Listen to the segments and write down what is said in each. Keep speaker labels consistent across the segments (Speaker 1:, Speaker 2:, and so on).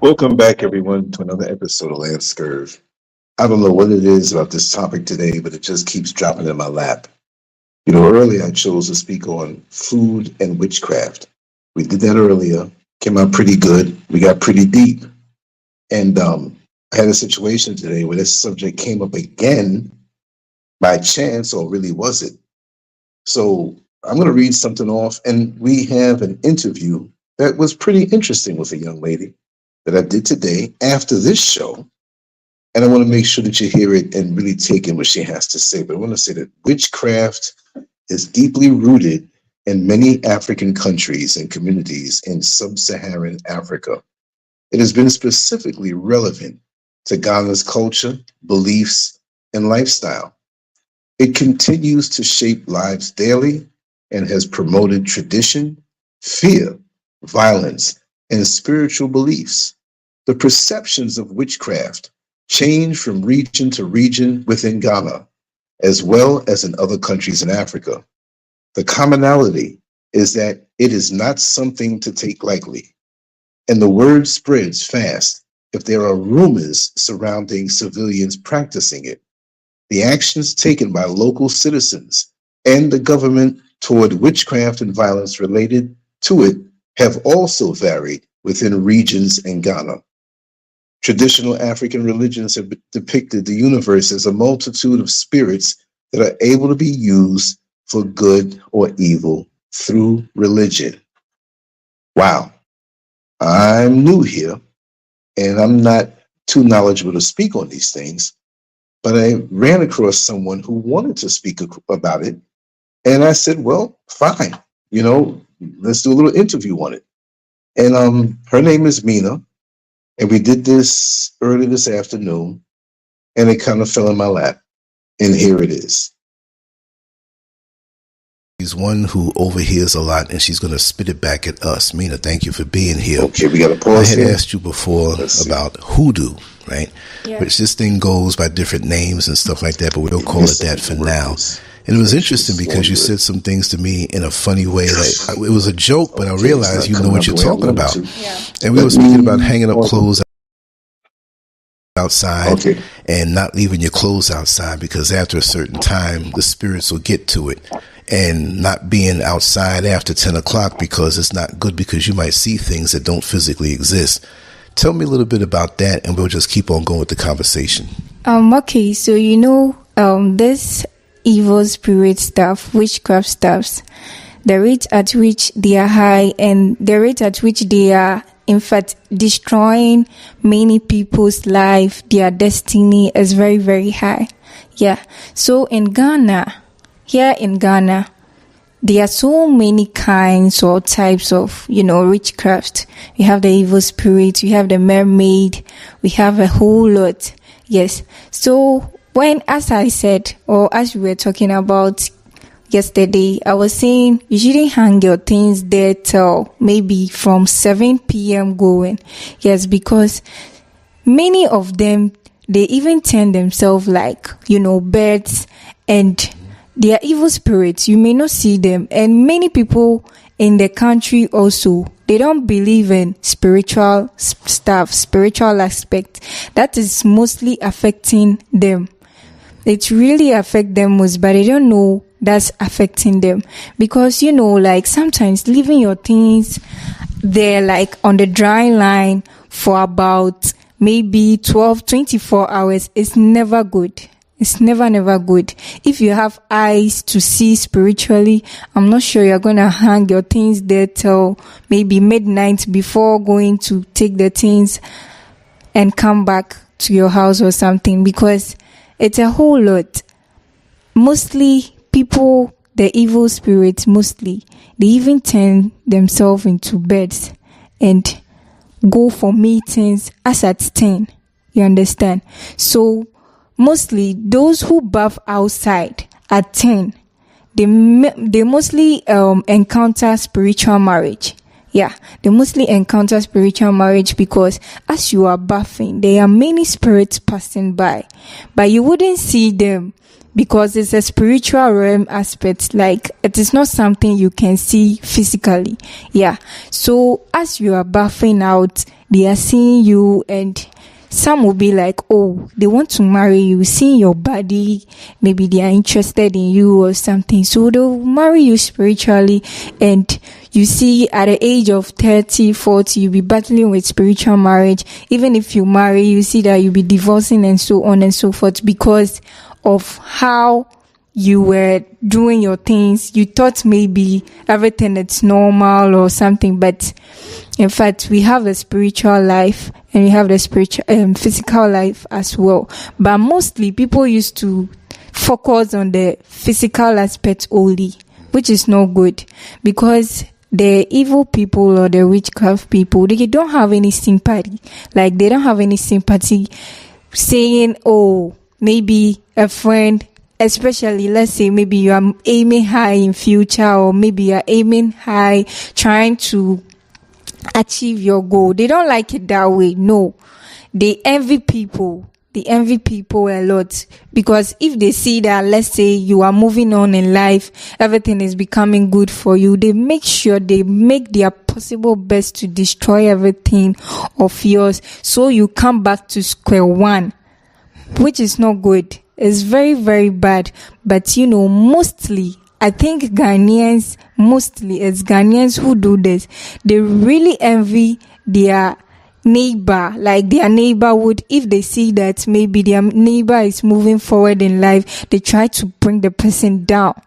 Speaker 1: Welcome back, everyone, to another episode of LanceScurv. I don't know what it is about this topic today, but it just keeps dropping in my lap. Earlier I chose to speak on food and witchcraft. We did that earlier, came out pretty good. We got pretty deep. And I had a situation today where this subject came up again by chance, or really was it? So I'm going to read something off, and we have an interview that was pretty interesting with a young lady that I did today after this show. And I want to make sure that you hear it and really take in what she has to say. But I want to say that witchcraft is deeply rooted in many African countries and communities in Sub-Saharan Africa. It has been specifically relevant to Ghana's culture, beliefs, and lifestyle. It continues to shape lives daily and has promoted tradition, fear, violence, and spiritual beliefs. The perceptions of witchcraft change from region to region within Ghana, as well as in other countries in Africa. The commonality is that it is not something to take lightly, and the word spreads fast if there are rumors surrounding civilians practicing it. The actions taken by local citizens and the government toward witchcraft and violence related to it have also varied within regions in Ghana. Traditional African religions have depicted the universe as a multitude of spirits that are able to be used for good or evil through religion. Wow. I'm new here, and I'm not too knowledgeable to speak on these things, but I ran across someone who wanted to speak about it, and I said, well, fine, let's do a little interview on it. And her name is Mina. And we did this early this afternoon, and it kind of fell in my lap. And here it is.
Speaker 2: She's one who overhears a lot, and she's going to spit it back at us. Mina, thank you for being here.
Speaker 1: Okay, we got to pause.
Speaker 2: I had asked you before about hoodoo, right? Yeah. Which this thing goes by different names and stuff like that, but we'll call it that for now. And it was interesting because you said some things to me in a funny way. Like, it was a joke, but I realized you know what you're talking about. Yeah. And we were speaking about hanging up clothes outside and not leaving your clothes outside, because after a certain time, the spirits will get to it. And not being outside after 10 o'clock because it's not good, because you might see things that don't physically exist. Tell me a little bit about that, and we'll just keep on going with the conversation.
Speaker 3: Okay, so this evil spirit stuff, witchcraft stuffs, the rate at which they are high and the rate at which they are, in fact, destroying many people's life, their destiny is very, very high. Yeah. So here in Ghana, there are so many kinds or types of, witchcraft. We have the evil spirit, we have the mermaid, we have a whole lot. Yes. So as I said, or as we were talking about yesterday, I was saying you shouldn't hang your things there till maybe from 7 p.m. going. Yes, because many of them, they even turn themselves like, birds, and they are evil spirits. You may not see them. And many people in the country also, they don't believe in spiritual stuff, spiritual aspect. That is mostly affecting them. It really affects them most, but they don't know that's affecting them. Because, sometimes leaving your things there, like on the dry line for about maybe 24 hours is never good. It's never good. If you have eyes to see spiritually, I'm not sure you're going to hang your things there till maybe midnight before going to take the things and come back to your house or something, because it's a whole lot. Mostly people, the evil spirits, they even turn themselves into birds and go for meetings as at 10. You understand? So mostly those who bath outside at 10, they mostly encounter spiritual marriage. Yeah, they mostly encounter spiritual marriage because as you are bathing, there are many spirits passing by, but you wouldn't see them because it's a spiritual realm aspect. Like, it is not something you can see physically. Yeah. So as you are buffing out, they are seeing you, and some will be like, oh, they want to marry you, seeing your body, maybe they are interested in you or something. So they'll marry you spiritually, and you see at the age of 30, 40, you'll be battling with spiritual marriage. Even if you marry, you see that you'll be divorcing and so on and so forth, because of how you were doing your things. You thought maybe everything is normal or something, but in fact, we have a spiritual life and we have the spiritual, physical life as well. But mostly people used to focus on the physical aspect only, which is not good, because the evil people or the witchcraft people, they don't have any sympathy. Like, they don't have any sympathy saying, oh, maybe a friend, especially, let's say maybe you are aiming high in future, or maybe you are aiming high trying to achieve your goal. They don't like it that way. No, they envy people. They envy people a lot, because if they see that, let's say you are moving on in life, everything is becoming good for you, they make sure they make their possible best to destroy everything of yours, so you come back to square one, which is not good. It's very, very bad. But mostly, I think Ghanaians, mostly it's Ghanaians who do this. They really envy their neighbor, like their neighborhood. If they see that maybe their neighbor is moving forward in life, they try to bring the person down.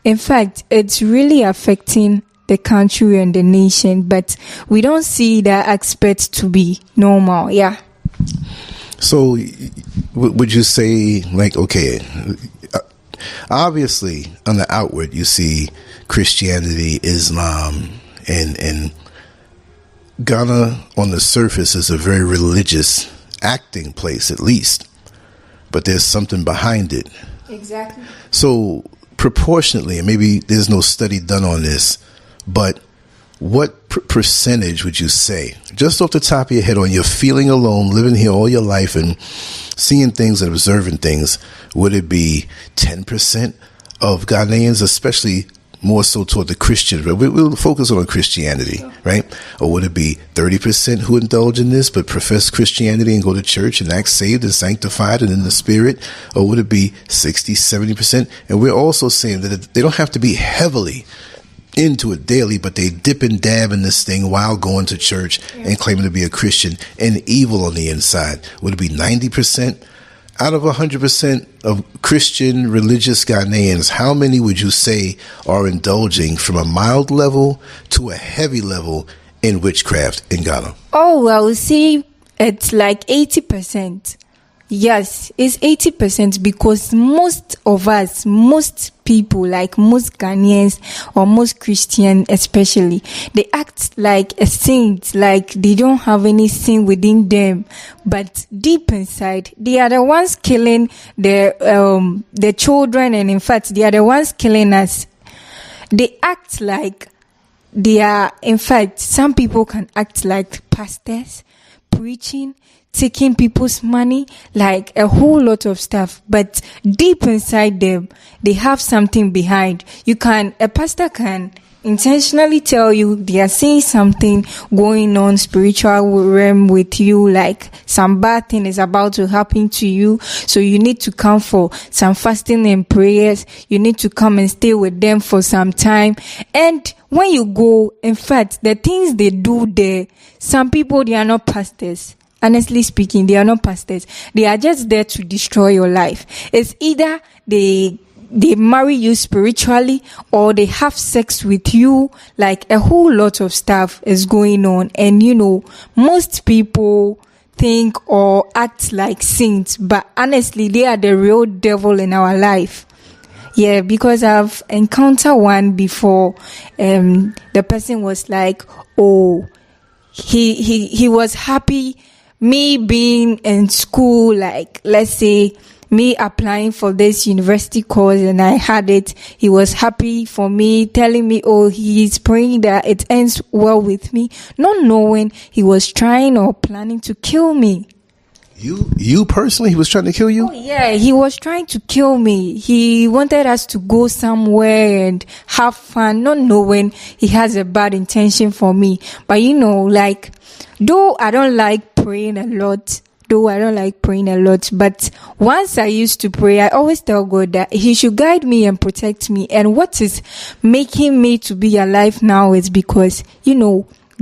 Speaker 3: In fact, it's really affecting the country and the nation, but we don't see that aspect to be normal. Yeah.
Speaker 2: So would you say, like, okay, obviously on the outward you see Christianity, Islam, and Ghana on the surface is a very religious acting place, at least, but there's something behind it.
Speaker 3: Exactly.
Speaker 2: So proportionately, and maybe there's no study done on this, but what percentage would you say, just off the top of your head, on your feeling alone, living here all your life and seeing things and observing things, would it be 10% of Ghanaians, especially more so toward the Christian? We'll focus on Christianity, right? Or would it be 30% who indulge in this but profess Christianity and go to church and act saved and sanctified and in the spirit? Or would it be 60, 70%? And we're also saying that they don't have to be heavily into it daily, but they dip and dab in this thing while going to church and claiming to be a Christian, and evil on the inside. Would it be 90%? Out of 100% of Christian religious Ghanaians, how many would you say are indulging from a mild level to a heavy level in witchcraft in Ghana?
Speaker 3: Oh, well, see, it's like 80%. Yes, it's 80%, because most of us, most people, like most Ghanaians or most Christians especially, they act like a saint, like they don't have any sin within them, but deep inside they are the ones killing the children, and in fact they are the ones killing us. They act like they are, in fact, some people can act like pastors, preaching, taking people's money, like a whole lot of stuff, but deep inside them they have something behind. A pastor can intentionally tell you they are seeing something going on spiritual realm with you, like some bad thing is about to happen to you, so you need to come for some fasting and prayers. You need to come and stay with them for some time. And when you go, in fact, the things they do there, some people, they are not pastors. Honestly speaking, they are not pastors. They are just there to destroy your life. It's either they marry you spiritually, or they have sex with you. Like, a whole lot of stuff is going on. And most people think or act like saints, but honestly they are the real devil in our life. Yeah, because I've encountered one before. The person was like, oh, he was happy me being in school, like, let's say me applying for this university course and I had it. He was happy for me, telling me, oh, he's praying that it ends well with me, not knowing he was trying or planning to kill me.
Speaker 2: You personally, he was trying to kill you?
Speaker 3: Oh, yeah, he was trying to kill me. He wanted us to go somewhere and have fun, not knowing he has a bad intention for me. But like, though I don't like praying a lot, but once I used to pray, I always tell God that he should guide me and protect me. And what is making me to be alive now is because,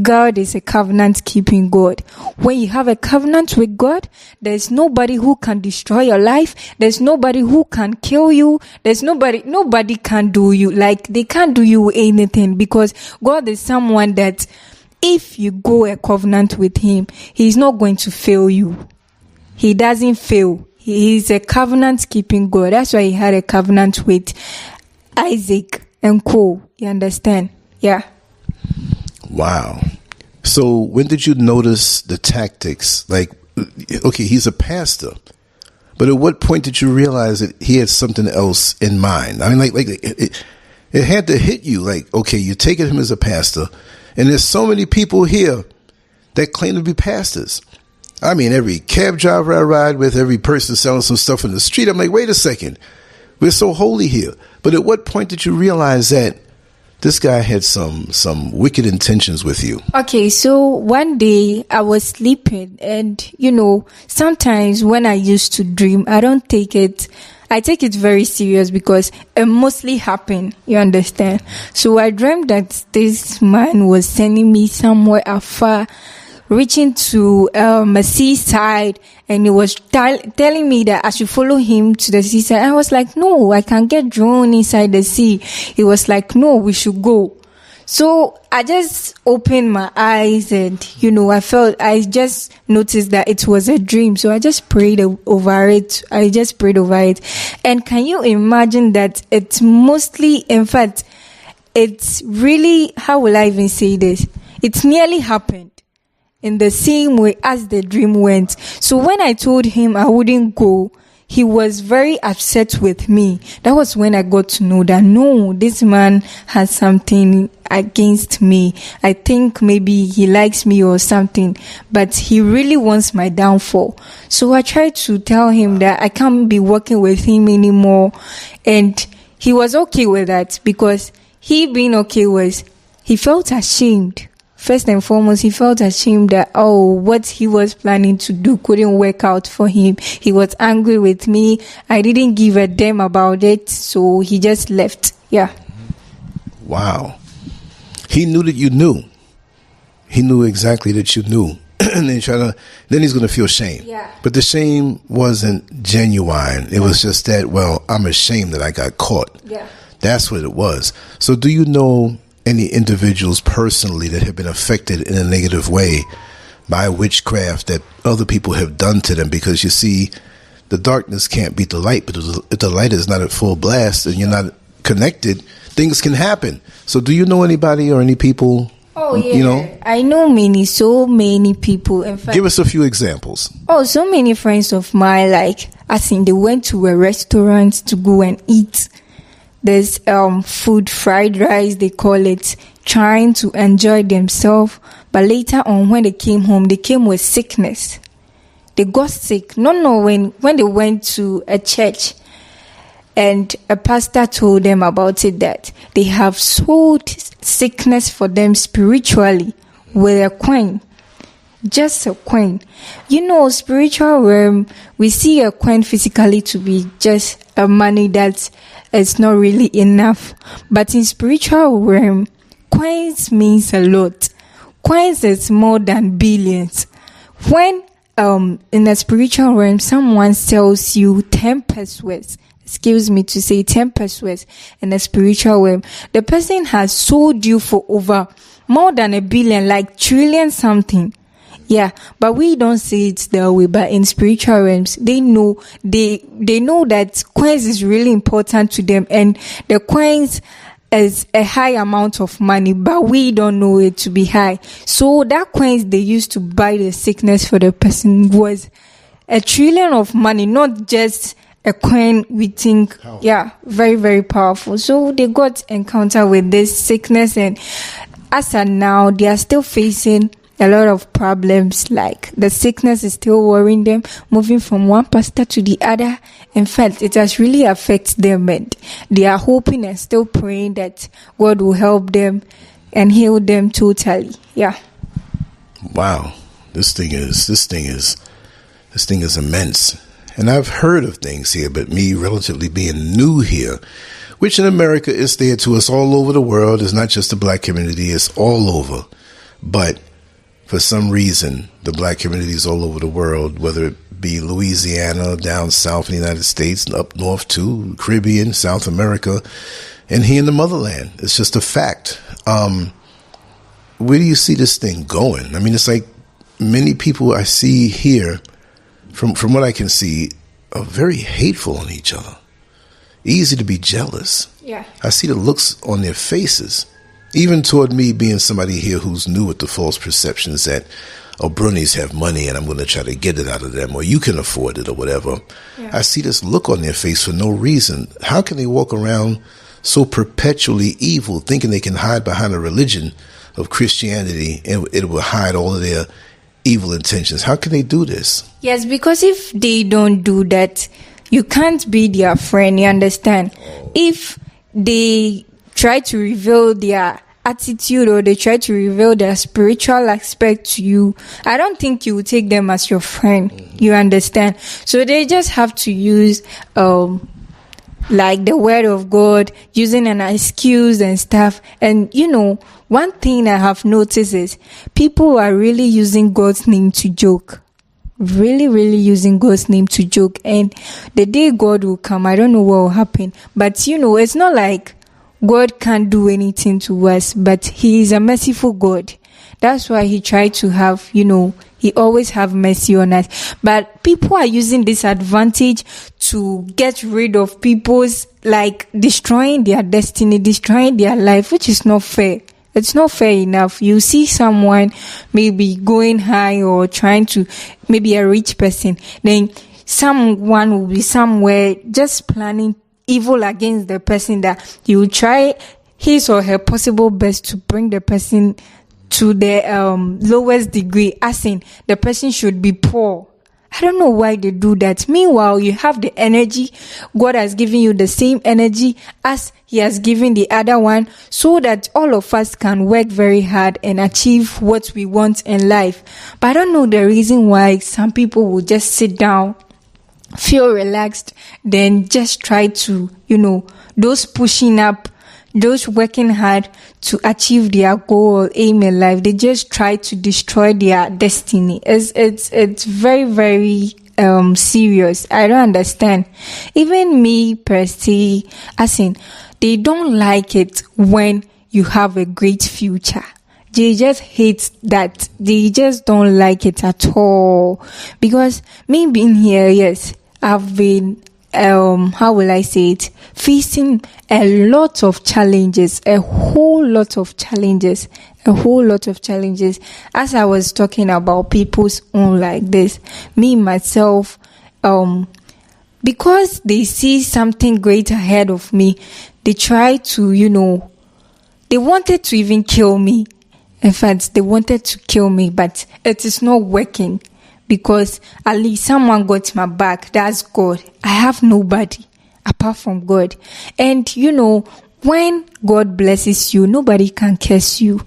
Speaker 3: God is a covenant-keeping God. When you have a covenant with God, there's nobody who can destroy your life. There's nobody who can kill you. There's nobody can do you. Like, they can't do you anything, because God is someone that if you go a covenant with him, he's not going to fail you. He doesn't fail. He is a covenant-keeping God. That's why he had a covenant with Isaac and co. You understand? Yeah.
Speaker 2: Wow. So when did you notice the tactics? Like, okay, he's a pastor, but at what point did you realize that he had something else in mind? I mean, like it had to hit you. Like, okay, you're taking him as a pastor, and there's so many people here that claim to be pastors. I mean, every cab driver I ride with, every person selling some stuff in the street, I'm like, wait a second, we're so holy here. But at what point did you realize that this guy had some wicked intentions with you? Okay,
Speaker 3: so one day I was sleeping, and sometimes when I used to dream, I take it very serious because it mostly happened. You understand? So I dreamed that this man was sending me somewhere afar, reaching to a seaside, and he was telling me that I should follow him to the seaside. I was like, no, I can get drawn inside the sea. He was like, no, we should go. So I just opened my eyes, and I just noticed that it was a dream. So I just prayed over it. And can you imagine that it's mostly, in fact, it's really, how will I even say this? It's nearly happened in the same way as the dream went. So when I told him I wouldn't go, he was very upset with me. That was when I got to know that, no, this man has something against me. I think maybe he likes me or something, but he really wants my downfall. So I tried to tell him that I can't be working with him anymore. And he was okay with that, because he being okay was, he felt ashamed. First and foremost, he felt ashamed that, what he was planning to do couldn't work out for him. He was angry with me. I didn't give a damn about it, so he just left. Yeah.
Speaker 2: Wow. He knew that you knew. He knew exactly that you knew. And then he's going to feel shame.
Speaker 3: Yeah.
Speaker 2: But the shame wasn't genuine. It was just that, I'm ashamed that I got caught.
Speaker 3: Yeah.
Speaker 2: That's what it was. So do you know any individuals personally that have been affected in a negative way by witchcraft that other people have done to them? Because you see, the darkness can't beat the light, but if the light is not at full blast and you're not connected, things can happen. So do you know anybody or any people?
Speaker 3: Oh, yeah. I know so many people. In fact,
Speaker 2: give us a few examples.
Speaker 3: So many friends of mine, they went to a restaurant to go and eat. There's food, fried rice, they call it, trying to enjoy themselves. But later on, when they came home, they came with sickness. They got sick, not knowing when they went to a church. And a pastor told them about it, that they have sold sickness for them spiritually with a coin. Just a coin. Spiritual realm, we see a coin physically to be just a money that is not really enough. But in spiritual realm, coins means a lot. Coins is more than billions. When in a spiritual realm, someone sells you 10 pesos, 10 pesos in a spiritual realm, the person has sold you for over more than a billion, like trillion something. Yeah, but we don't see it that way. But in spiritual realms, they know that coins is really important to them, and the coins is a high amount of money, but we don't know it to be high. So that coins they used to buy the sickness for the person was a trillion of money, not just a coin. We think, very, very powerful. So they got encounter with this sickness, and as of now, they are still facing a lot of problems, like the sickness is still worrying them, moving from one pastor to the other. In fact, it has really affected them, and they are hoping and still praying that God will help them and heal them totally. Yeah.
Speaker 2: Wow. This thing is immense. And I've heard of things here, but me relatively being new here, which in America is there to us all over the world. It's not just the black community, it's all over. But for some reason, the black communities all over the world, whether it be Louisiana, down south in the United States, and up north too, Caribbean, South America, and here in the motherland, it's just a fact. Where do you see this thing going? I mean, it's like many people I see here, from what I can see, are very hateful on each other. Easy to be jealous.
Speaker 3: Yeah.
Speaker 2: I see the looks on their faces. Even toward me being somebody here who's new with the false perceptions that, oh, Brunies have money and I'm going to try to get it out of them, or you can afford it or whatever. Yeah. I see this look on their face for no reason. How can they walk around so perpetually evil, thinking they can hide behind a religion of Christianity and it will hide all of their evil intentions? How can they do this?
Speaker 3: Yes, because if they don't do that, you can't be their friend, you understand? If they try to reveal their attitude or they try to reveal their spiritual aspect to you, I don't think you will take them as your friend. You understand? So they just have to use like the word of God, using an excuse and stuff. And one thing I have noticed is people are really using God's name to joke. Really, really using God's name to joke. And the day God will come, I don't know what will happen. But it's not like God can't do anything to us, but He is a merciful God. That's why He tried to have, He always have mercy on us. But people are using this advantage to get rid of people's, like, destroying their destiny, destroying their life, which is not fair. It's not fair enough. You see someone maybe going high or trying to, maybe a rich person, then someone will be somewhere just planning evil against the person, that he will try his or her possible best to bring the person to the lowest degree, as in the person should be poor. I don't know why they do that. Meanwhile, you have the energy. God has given you the same energy as He has given the other one, so that all of us can work very hard and achieve what we want in life. But I don't know the reason why some people will just sit down, feel relaxed, then just try to, those pushing up, those working hard to achieve their goal or aim in life, they just try to destroy their destiny. It's very, very serious. I don't understand. Even me per se, as in, they don't like it when you have a great future. They just hate that. They just don't like it at all. Because me being here, yes, I've been, how will I say it, facing a lot of challenges, a whole lot of challenges. As I was talking about people's own like this, me, myself, because they see something great ahead of me, they try to, they wanted to even kill me. In fact, they wanted to kill me, but it is not working. Because at least someone got my back. That's God. I have nobody apart from God. And when God blesses you, nobody can curse you.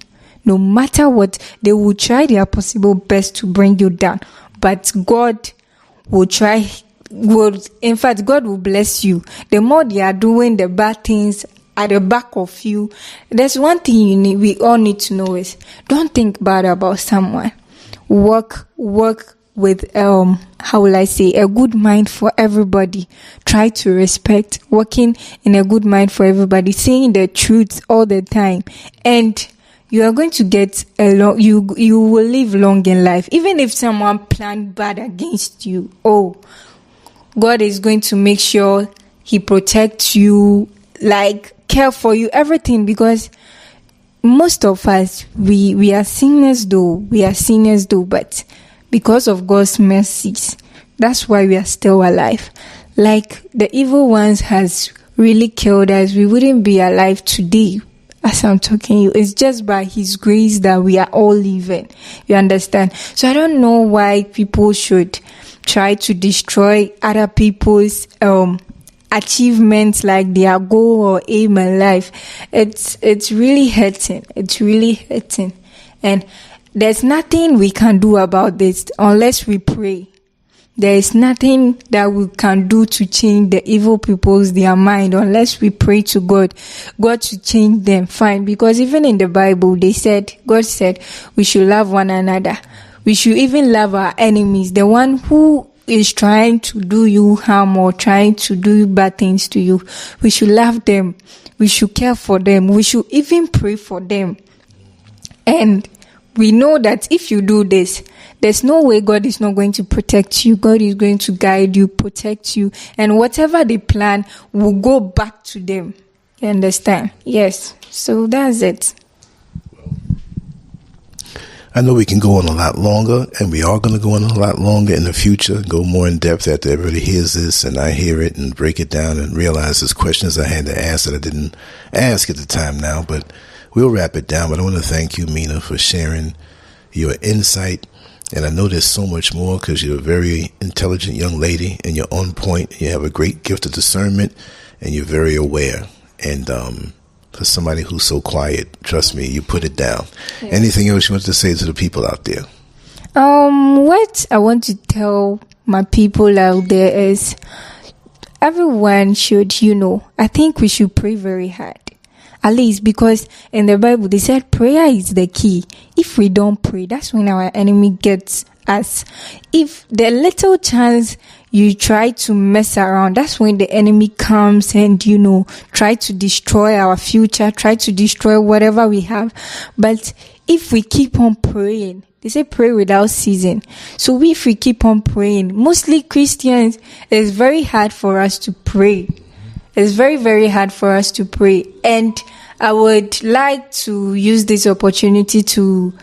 Speaker 3: No matter what, they will try their possible best to bring you down. But God will try. In fact, God will bless you. The more they are doing the bad things at the back of you, there's one thing we all need to know is, don't think bad about someone. Work with, how will I say, a good mind for everybody. Try to respect, working in a good mind for everybody, saying the truth all the time. And you are going to get you will live long in life. Even if someone planned bad against you, God is going to make sure He protects you, like, care for you, everything. Because most of us, we are sinners though, but because of God's mercies, that's why we are still alive. Like, the evil ones has really killed us, we wouldn't be alive today. as I'm talking to you. It's just by His grace that we are all living. You understand? So I don't know why people should try to destroy other people's achievements, like their goal or aim in life. It's really hurting. It's really hurting. And there's nothing we can do about this unless we pray. There is nothing that we can do to change the evil people's their mind unless we pray to God to change them. Fine. Because even in the Bible, God said we should love one another. We should even love our enemies. The one who is trying to do you harm or trying to do bad things to you, we should love them. We should care for them. We should even pray for them. And we know that if you do this, there's no way God is not going to protect you. God is going to guide you, protect you. And whatever they plan will go back to them. You understand? Yes. So that's it.
Speaker 2: I know we can go on a lot longer, and we are going to go on a lot longer in the future, go more in depth after everybody hears this and I hear it and break it down and realize there's questions I had to ask that I didn't ask at the time now, but we'll wrap it down. But I want to thank you, Mina, for sharing your insight. And I know there's so much more because you're a very intelligent young lady and you're on point. You have a great gift of discernment and you're very aware. And for somebody who's so quiet, trust me, you put it down. Yes. Anything else you want to say to the people out there?
Speaker 3: What I want to tell my people out there is everyone should, I think we should pray very hard. At least because in the Bible, they said prayer is the key. If we don't pray, that's when our enemy gets us. If the little chance you try to mess around, that's when the enemy comes and, try to destroy our future, try to destroy whatever we have. But if we keep on praying, they say pray without ceasing. So if we keep on praying, mostly Christians, it's very hard for us to pray. It's very, very hard for us to pray. And I would like to use this opportunity to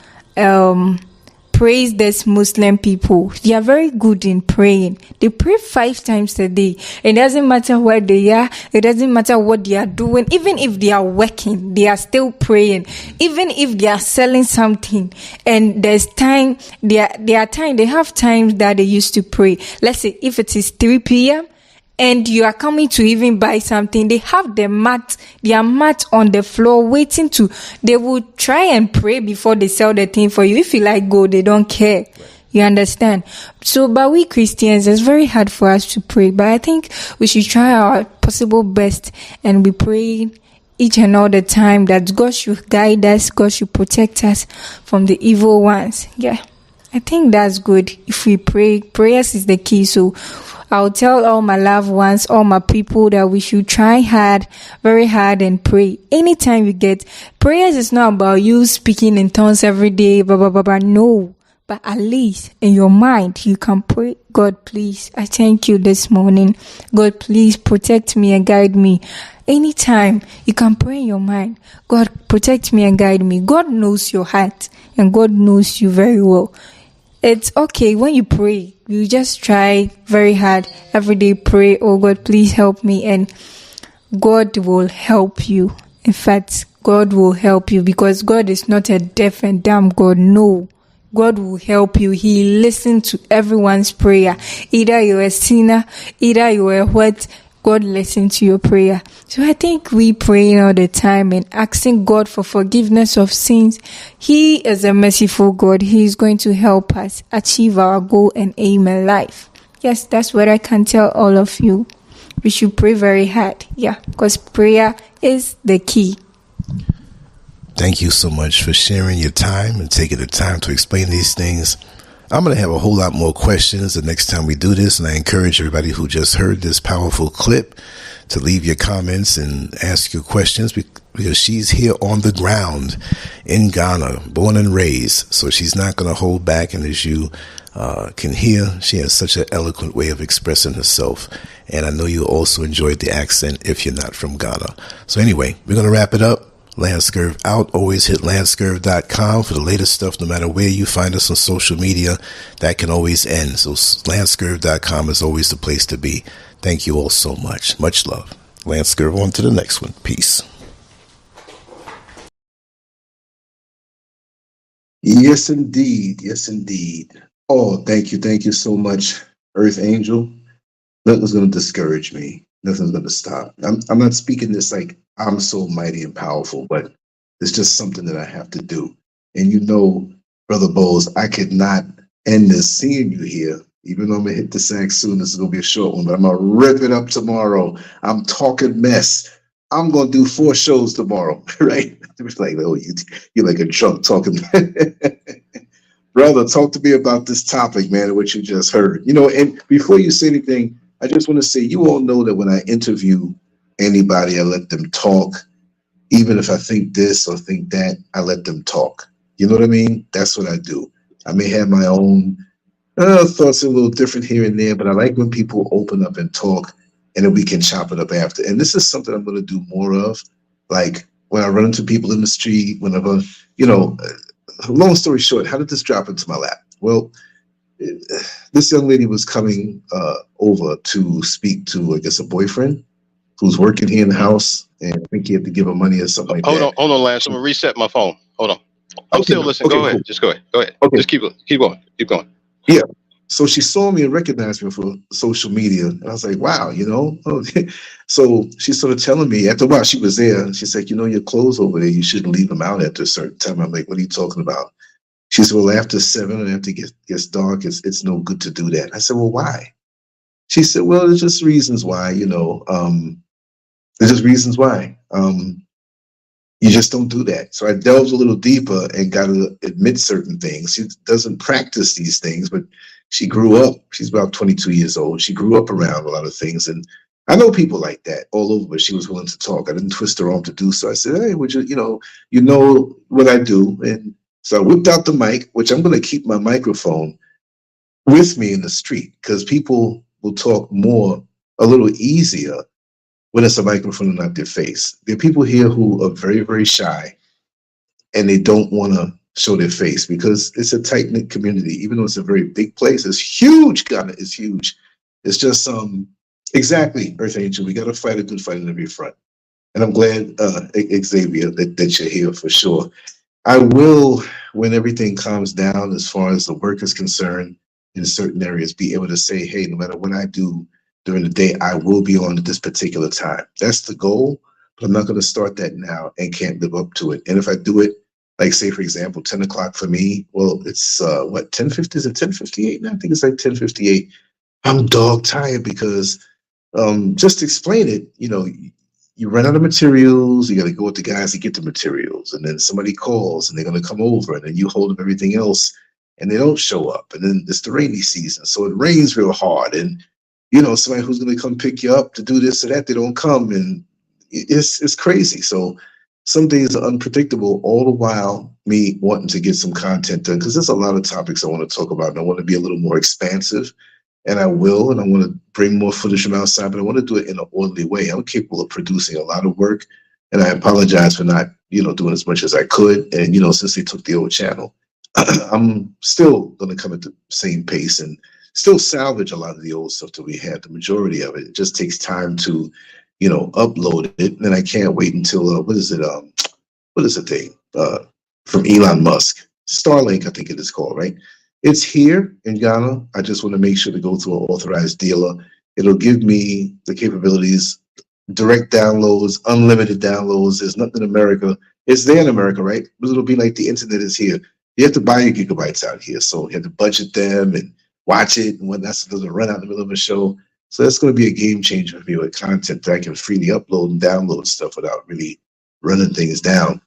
Speaker 3: praise these Muslim people. They are very good in praying. They pray 5 times a day. It doesn't matter where they are. It doesn't matter what they are doing. Even if they are working, they are still praying. Even if they are selling something and there's time, they have times that they used to pray. Let's say if it is 3 p.m., and you are coming to even buy something, they have their mat on the floor waiting they will try and pray before they sell the thing for you. If you like gold, they don't care. Right. You understand? So, but we Christians, it's very hard for us to pray. But I think we should try our possible best and we pray each and all the time that God should guide us, God should protect us from the evil ones. Yeah. I think that's good. If we pray, prayers is the key. So I'll tell all my loved ones, all my people that we should try hard, very hard and pray. Anytime we get prayers, is not about you speaking in tongues every day, blah, blah, blah, blah. No. But at least in your mind, you can pray, God, please, I thank you this morning. God, please protect me and guide me. Anytime you can pray in your mind, God, protect me and guide me. God knows your heart and God knows you very well. It's okay when you pray, you just try very hard every day, pray, oh God, please help me, and God will help you. In fact, God will help you because God is not a deaf and dumb God. No, God will help you. He listens to everyone's prayer. Either you're a sinner, either you're a what, God listens to your prayer. So I think we praying all the time and asking God for forgiveness of sins. He is a merciful God. He is going to help us achieve our goal and aim in life. Yes, that's what I can tell all of you. We should pray very hard. Yeah, because prayer is the key.
Speaker 2: Thank you so much for sharing your time and taking the time to explain these things. I'm going to have a whole lot more questions the next time we do this, and I encourage everybody who just heard this powerful clip to leave your comments and ask your questions because she's here on the ground in Ghana, born and raised, so she's not going to hold back. And as you can hear, she has such an eloquent way of expressing herself, and I know you also enjoyed the accent if you're not from Ghana. So anyway, we're going to wrap it up. LanceScurv out. Always hit LanceScurv.com for the latest stuff. No matter where you find us on social media, that can always end. So LanceScurv.com is always the place to be. Thank you all so much. Much love. LanceScurv, on to the next one. Peace.
Speaker 1: Yes, indeed. Yes, indeed. Oh, thank you so much, Earth Angel. Nothing's going to discourage me. Nothing's going to stop. I'm not speaking this like I'm so mighty and powerful, but it's just something that I have to do. And you know, Brother Bowles, I could not end this seeing you here. Even though I'm going to hit the sack soon, this is going to be a short one, but I'm going to rip it up tomorrow. I'm talking mess. I'm going to do 4 shows tomorrow, right? It's like, oh, you're like a drunk talking. Brother, talk to me about this topic, man, what you just heard. You know, and before you say anything, I just want to say you all know that when I interview anybody, I let them talk. Even if I think this or think that, I let them talk. You know what I mean? That's what I do. I may have my own thoughts a little different here and there, but I like when people open up and talk and then we can chop it up after. And this is something I'm going to do more of. Like when I run into people in the street, whenever, you know, long story short, how did this drop into my lap? Well, this young lady was coming over to speak to, I guess, a boyfriend who's working here in the house, and I think he had to give her money or something like that.
Speaker 4: Hold on, Lance. I'm gonna reset my phone. Hold on. I'm still listening.
Speaker 1: Okay,
Speaker 4: go ahead.
Speaker 1: cool.
Speaker 4: Just go ahead. Go ahead.
Speaker 1: Okay.
Speaker 4: Just keep going. Keep going.
Speaker 1: Yeah. So she saw me and recognized me for social media, and I was like, "Wow, you know." So she started telling me after a while. She was there. She said, "You know, your clothes over there. You shouldn't leave them out after a certain time." I'm like, "What are you talking about?" She said, "Well, after 7 and after it gets dark, it's no good to do that." I said, "Well, why?" She said, "Well, there's just reasons why. You know, there's just reasons why. You just don't do that." So I delved a little deeper and got to admit certain things. She doesn't practice these things, but she grew up. She's about 22 years old. She grew up around a lot of things, and I know people like that all over. But she was willing to talk. I didn't twist her arm to do so. I said, "Hey, would you, you know what I do?" And so I whipped out the mic, which I'm going to keep my microphone with me in the street because people will talk more, a little easier when it's a microphone and not their face. There are people here who are very, very shy and they don't want to show their face because it's a tight-knit community. Even though it's a very big place, it's huge. Ghana is huge. It's just exactly, Earth Angel. We got to fight a good fight in every front. And I'm glad, Xavier, that you're here for sure. I will, when everything calms down, as far as the work is concerned, in certain areas, be able to say, hey, no matter what I do during the day, I will be on at this particular time. That's the goal, but I'm not going to start that now and can't live up to it. And if I do it, like say, for example, 10 o'clock for me, well, it's 10:50? Is it 10:58 now? I think it's like 10:58. I'm dog tired because just to explain it, you run out of materials, you got to go with the guys to get the materials, and then somebody calls and they're going to come over, and then you hold up everything else and they don't show up. And then it's the rainy season, so it rains real hard, and somebody who's going to come pick you up to do this or that, they don't come, and it's crazy. So some days are unpredictable, all the while me wanting to get some content done, because there's a lot of topics I want to talk about, and I want to be a little more expansive, and I will, and I want to bring more footage from outside, but I want to do it in an orderly way. I'm capable of producing a lot of work, and I apologize for not, doing as much as I could. And, since they took the old channel, I'm still going to come at the same pace and still salvage a lot of the old stuff that we had, the majority of it. It just takes time to, upload it. And I can't wait until, what is the thing from Elon Musk? Starlink, I think it is called, right? It's here in Ghana. I just want to make sure to go through an authorized dealer. It'll give me the capabilities, direct downloads, unlimited downloads. There's nothing in America. It's there in America, right? But it'll be like the internet is here. You have to buy your gigabytes out here. So you have to budget them and watch it and whatnot, so it doesn't run out in the middle of a show. So that's going to be a game changer for me with content that I can freely upload and download stuff without really running things down.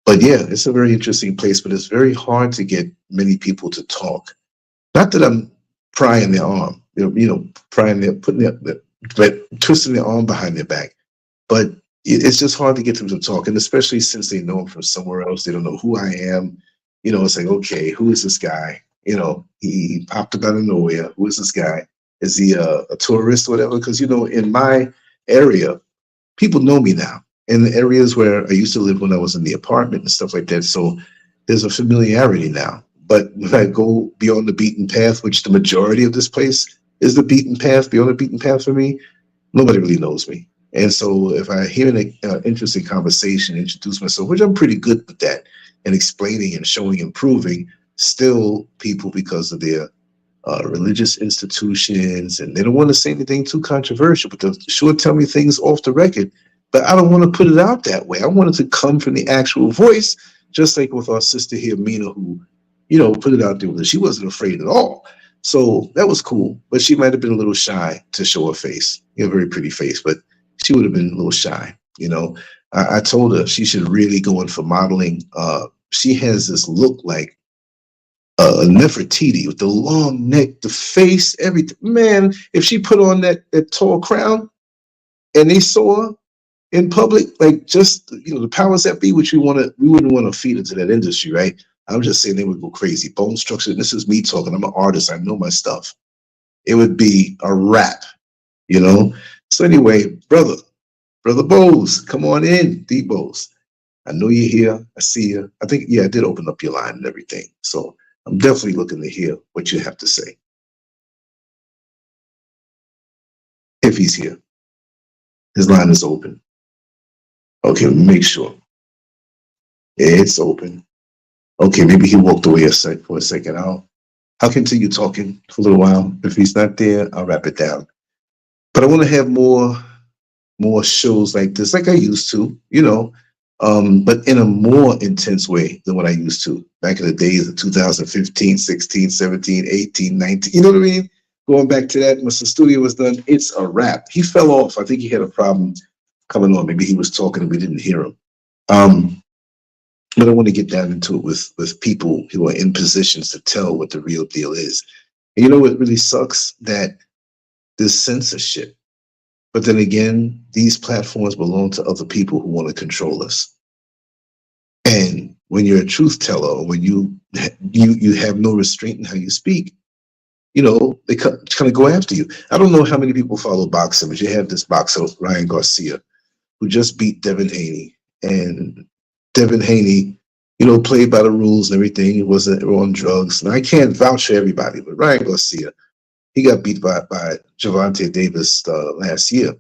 Speaker 1: But yeah, it's a very interesting place, but it's very hard to get many people to talk. Not that I'm prying their arm, prying their, twisting their arm behind their back, but it's just hard to get them to talk. And especially since they know I'm from somewhere else, they don't know who I am. It's like, okay, who is this guy? He popped up out of nowhere. Who is this guy? Is he a tourist or whatever? Because, in my area, people know me now. In the areas where I used to live when I was in the apartment and stuff like that. So there's a familiarity now. But when I go beyond the beaten path, which the majority of this place is the beaten path, beyond the beaten path for me, nobody really knows me. And so if I hear an interesting conversation, introduce myself, which I'm pretty good with that, and explaining and showing and proving, still people, because of their religious institutions, and they don't want to say anything too controversial, but they'll sure tell me things off the record. But I don't want to put it out that way. I want it to come from the actual voice, just like with our sister here, Mina, who, put it out there. She wasn't afraid at all. So that was cool. But she might have been a little shy to show her face. A very pretty face, but she would have been a little shy. I told her she should really go in for modeling. She has this look like Nefertiti with the long neck, the face, everything. Man, if she put on that tall crown and they saw her in public, like just, the powers that be, which we wouldn't want to feed into that industry, right? I'm just saying they would go crazy. Bone structure, this is me talking. I'm an artist. I know my stuff. It would be a wrap, So anyway, brother Bose, come on in, D Bose. I know you're here. I see you. I think, I did open up your line and everything. So I'm definitely looking to hear what you have to say. If he's here. His line is open. Okay, make sure. It's open. Okay, maybe he walked away for a second. I'll continue talking for a little while. If he's not there, I'll wrap it down. But I want to have more shows like this, like I used to, but in a more intense way than what I used to back in the days of 2015, 16, 17, 18, 19. You know what I mean? Going back to that, once the studio was done, it's a wrap. He fell off. I think he had a problem coming on. Maybe he was talking and we didn't hear him. But I want to get down into it with people who are in positions to tell what the real deal is. And what really sucks? That there's censorship. But then again, these platforms belong to other people who want to control us. And when you're a truth teller, or when you have no restraint in how you speak, they kind of go after you. I don't know how many people follow boxing, but you have this boxer, Ryan Garcia, who just beat Devin Haney. And Devin Haney, played by the rules and everything. He wasn't on drugs. And I can't vouch for everybody, but Ryan Garcia, he got beat by Gervonta Davis last year.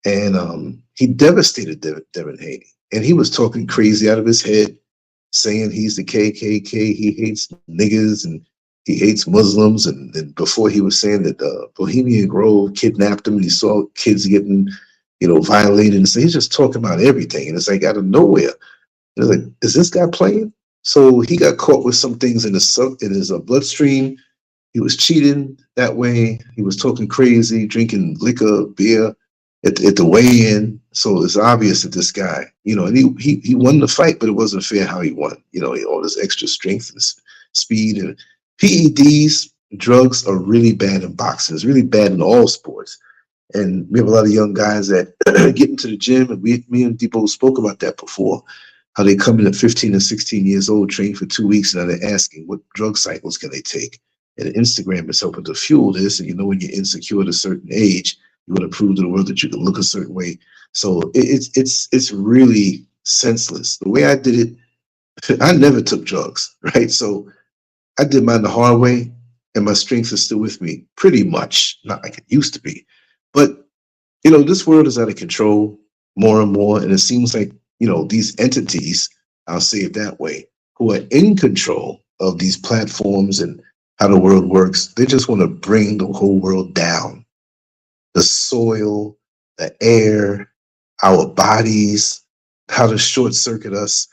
Speaker 1: And he devastated Devin Haney. And he was talking crazy out of his head, saying he's the KKK, he hates niggas, and he hates Muslims. And before he was saying that Bohemian Grove kidnapped him, and he saw kids getting, violated. And so he's just talking about everything. And it's like out of nowhere. And it's like, is this guy playing? So he got caught with some things in his bloodstream. He was cheating that way. He was talking crazy, drinking liquor, beer at the weigh-in. So it's obvious that this guy, and he won the fight, but it wasn't fair how he won. All this extra strength and speed, and PEDs, drugs are really bad in boxing. It's really bad in all sports. And we have a lot of young guys that get into the gym, and me and Depot spoke about that before, how they come in at 15 and 16 years old, train for 2 weeks, and now they're asking what drug cycles can they take. And Instagram is helping to fuel this. And when you're insecure at a certain age, you want to prove to the world that you can look a certain way. So it's really senseless. The way I did it, I never took drugs, right? So I did mine the hard way, and my strength is still with me, pretty much. Not like it used to be. But, this world is out of control more and more. And it seems like, these entities, I'll say it that way, who are in control of these platforms and how the world works, they just want to bring the whole world down. The soil, the air, our bodies, how to short circuit us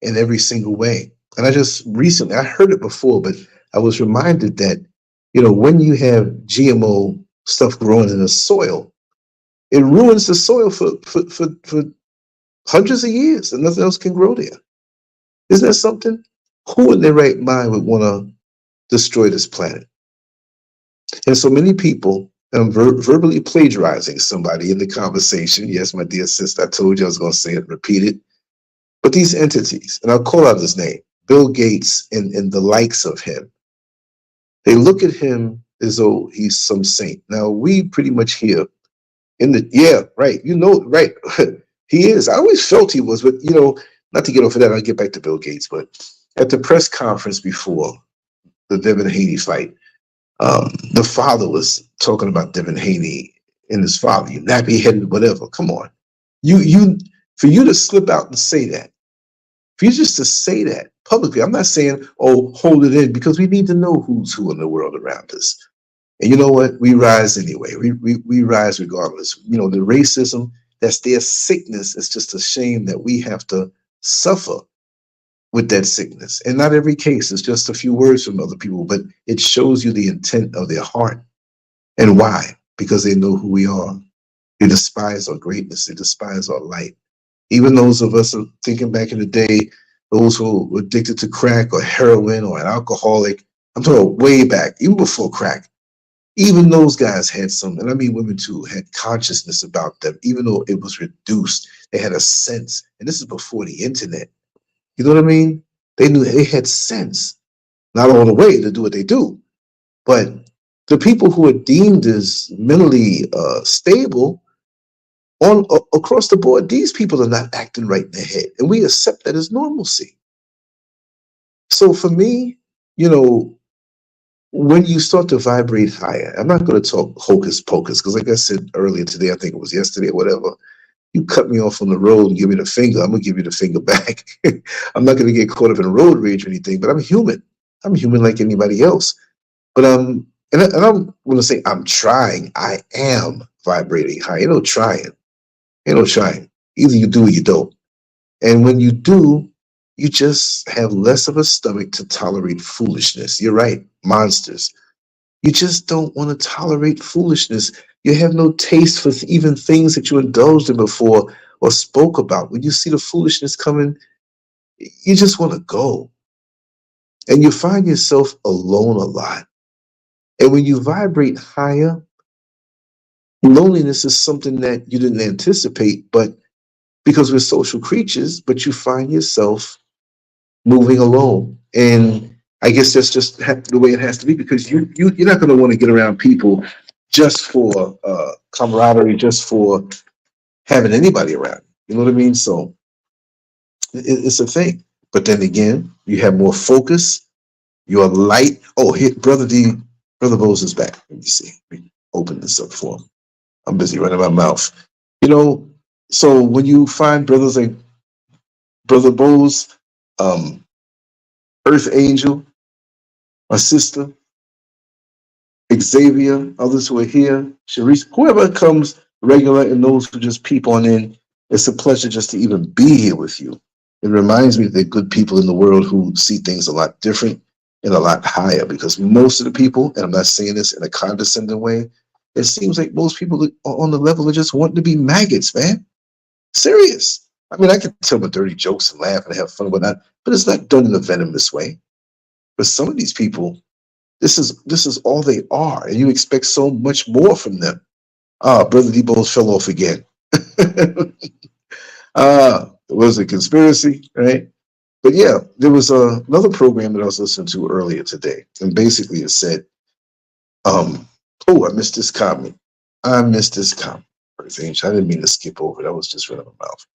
Speaker 1: in every single way. And I heard it before, but I was reminded that, when you have GMO stuff growing in the soil, it ruins the soil for hundreds of years, and nothing else can grow there. Isn't that something? Who in their right mind would want to destroy this planet? And so many people, and I'm verbally plagiarizing somebody in the conversation. Yes, my dear sister, I told you I was going to say it and repeat it. But these entities, and I'll call out his name, Bill Gates and the likes of him, they look at him as though he's some saint. Now, we pretty much hear right, right, he is. I always felt he was, but, not to get off of that, I'll get back to Bill Gates, but at the press conference before the Devin Haney fight, the father was talking about Devin Haney and his father, you nappy-headed, whatever. Come on. For you to slip out and say that, For you just to say that publicly, I'm not saying, oh, hold it in, because we need to know who's who in the world around us. And you know what? We rise anyway. We rise regardless. You know, the racism, that's their sickness. It's just a shame that we have to suffer with that sickness. And not every case is just a few words from other people, but it shows you the intent of their heart. And why? Because they know who we are. They despise our greatness. They despise our light. Even those of us thinking back in the day, those who were addicted to crack or heroin or an alcoholic, I'm talking way back, even before crack. Even those guys had some, and I mean women too, had consciousness about them, even though it was reduced. They had a sense, and this is before the internet. You know what I mean? They knew, they had sense, not all the way to do what they do, but the people who are deemed as mentally stable across the board, these people are not acting right in their head, and we accept that as normalcy. So for me, you know, when you start to vibrate higher, I'm not going to talk hocus pocus, because like I said earlier today, I think it was yesterday or whatever, you cut me off on the road and give me the finger, I'm going to give you the finger back. I'm not going to get caught up in road rage or anything, but I'm human. I'm human like anybody else. But and I'm going to say I'm trying. I am vibrating high. Ain't no trying. Ain't no trying. Either you do or you don't. And when you do, you just have less of a stomach to tolerate foolishness. You're right, monsters. You just don't want to tolerate foolishness. You have no taste for even things that you indulged in before or spoke about. When you see the foolishness coming, you just want to go. And you find yourself alone a lot. And when you vibrate higher, loneliness is something that you didn't anticipate, but because we're social creatures, but you find yourself moving alone. And I guess that's just the way it has to be, because you're not going to want to get around people just for camaraderie, just for having anybody around. You know what I mean? So it's a thing. But then again, you have more focus. You're light. Oh, here, Brother Bose is back. Let me see. Let me open this up for him. I'm busy running my mouth. You know, so when you find brothers like Brother Bose, Earth Angel, my sister, Xavier, others who are here, Sharice, whoever comes regular and those who just peep on in, it's a pleasure just to even be here with you. It reminds me that there are good people in the world who see things a lot different and a lot higher, because most of the people, and I'm not saying this in a condescending way, it seems like most people on the level of just wanting to be maggots, man. Serious. I mean, I can tell my dirty jokes and laugh and have fun and whatnot, but it's not done in a venomous way. But some of these people, this is all they are, and you expect so much more from them. Brother Debo's fell off again. It was a conspiracy, right? But yeah, there was another program that I was listening to earlier today, and basically it said, oh, I missed this comment. I missed this comment. I didn't mean to skip over it. I was just running my mouth.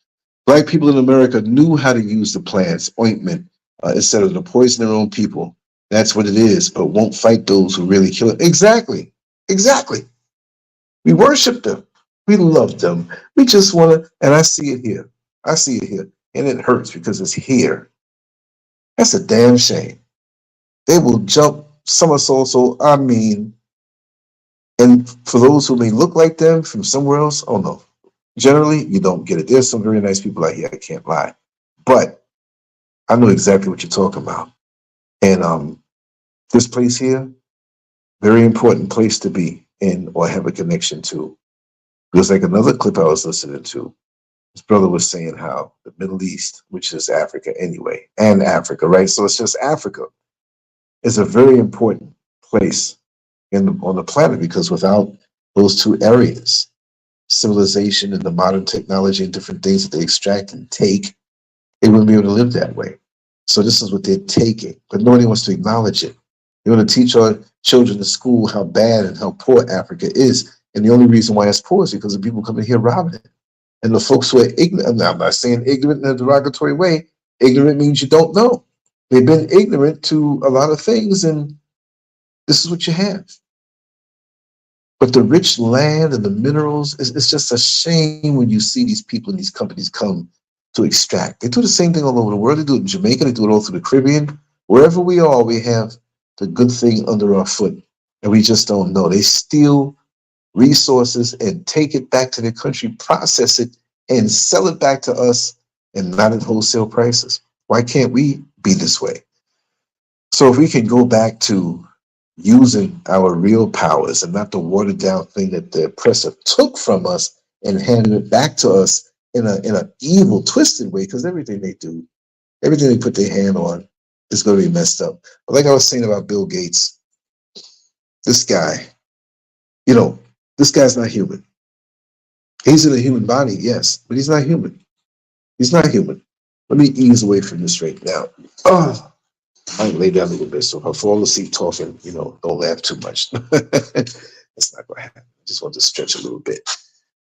Speaker 1: Black people in America knew how to use the plants, ointment, instead of to poison their own people. That's what it is, but won't fight those who really kill it. Exactly. Exactly. We worship them. We love them. We just want to, and I see it here. I see it here. And it hurts because it's here. That's a damn shame. They will jump somersaults. So, I mean, and for those who may look like them from somewhere else, oh no. Generally, you don't get it. There's some very nice people out here, I can't lie. But I know exactly what you're talking about. And this place here, very important place to be in or have a connection to. It was like another clip I was listening to. His brother was saying how the Middle East, which is Africa anyway, and Africa, right? So it's just Africa, is a very important place on the planet, because without those two areas, civilization and the modern technology and different things that they extract and take, they wouldn't be able to live that way. So this is what they're taking, but nobody wants to acknowledge it. They want to teach our children in school how bad and how poor Africa is. And the only reason why it's poor is because of people coming here robbing it. And the folks who are ignorant, I'm not saying ignorant in a derogatory way. Ignorant means you don't know. They've been ignorant to a lot of things, and this is what you have. But the rich land and the minerals, it's just a shame when you see these people and these companies come to extract. They do the same thing all over the world. They do it in Jamaica. They do it all through the Caribbean. Wherever we are, we have the good thing under our foot, and we just don't know. They steal resources and take it back to their country, process it, and sell it back to us, and not at wholesale prices. Why can't we be this way? So if we can go back to using our real powers and not the watered down thing that the oppressor took from us and handed it back to us in an evil, twisted way, because everything they do, everything they put their hand on is going to be messed up. But like I was saying about Bill Gates, this guy, this guy's not human. He's in a human body, yes, but he's not human. He's not human. Let me ease away from this right now. Oh, I can lay down a little bit, so if I fall asleep talking, don't laugh too much. That's not going to happen. I just want to stretch a little bit.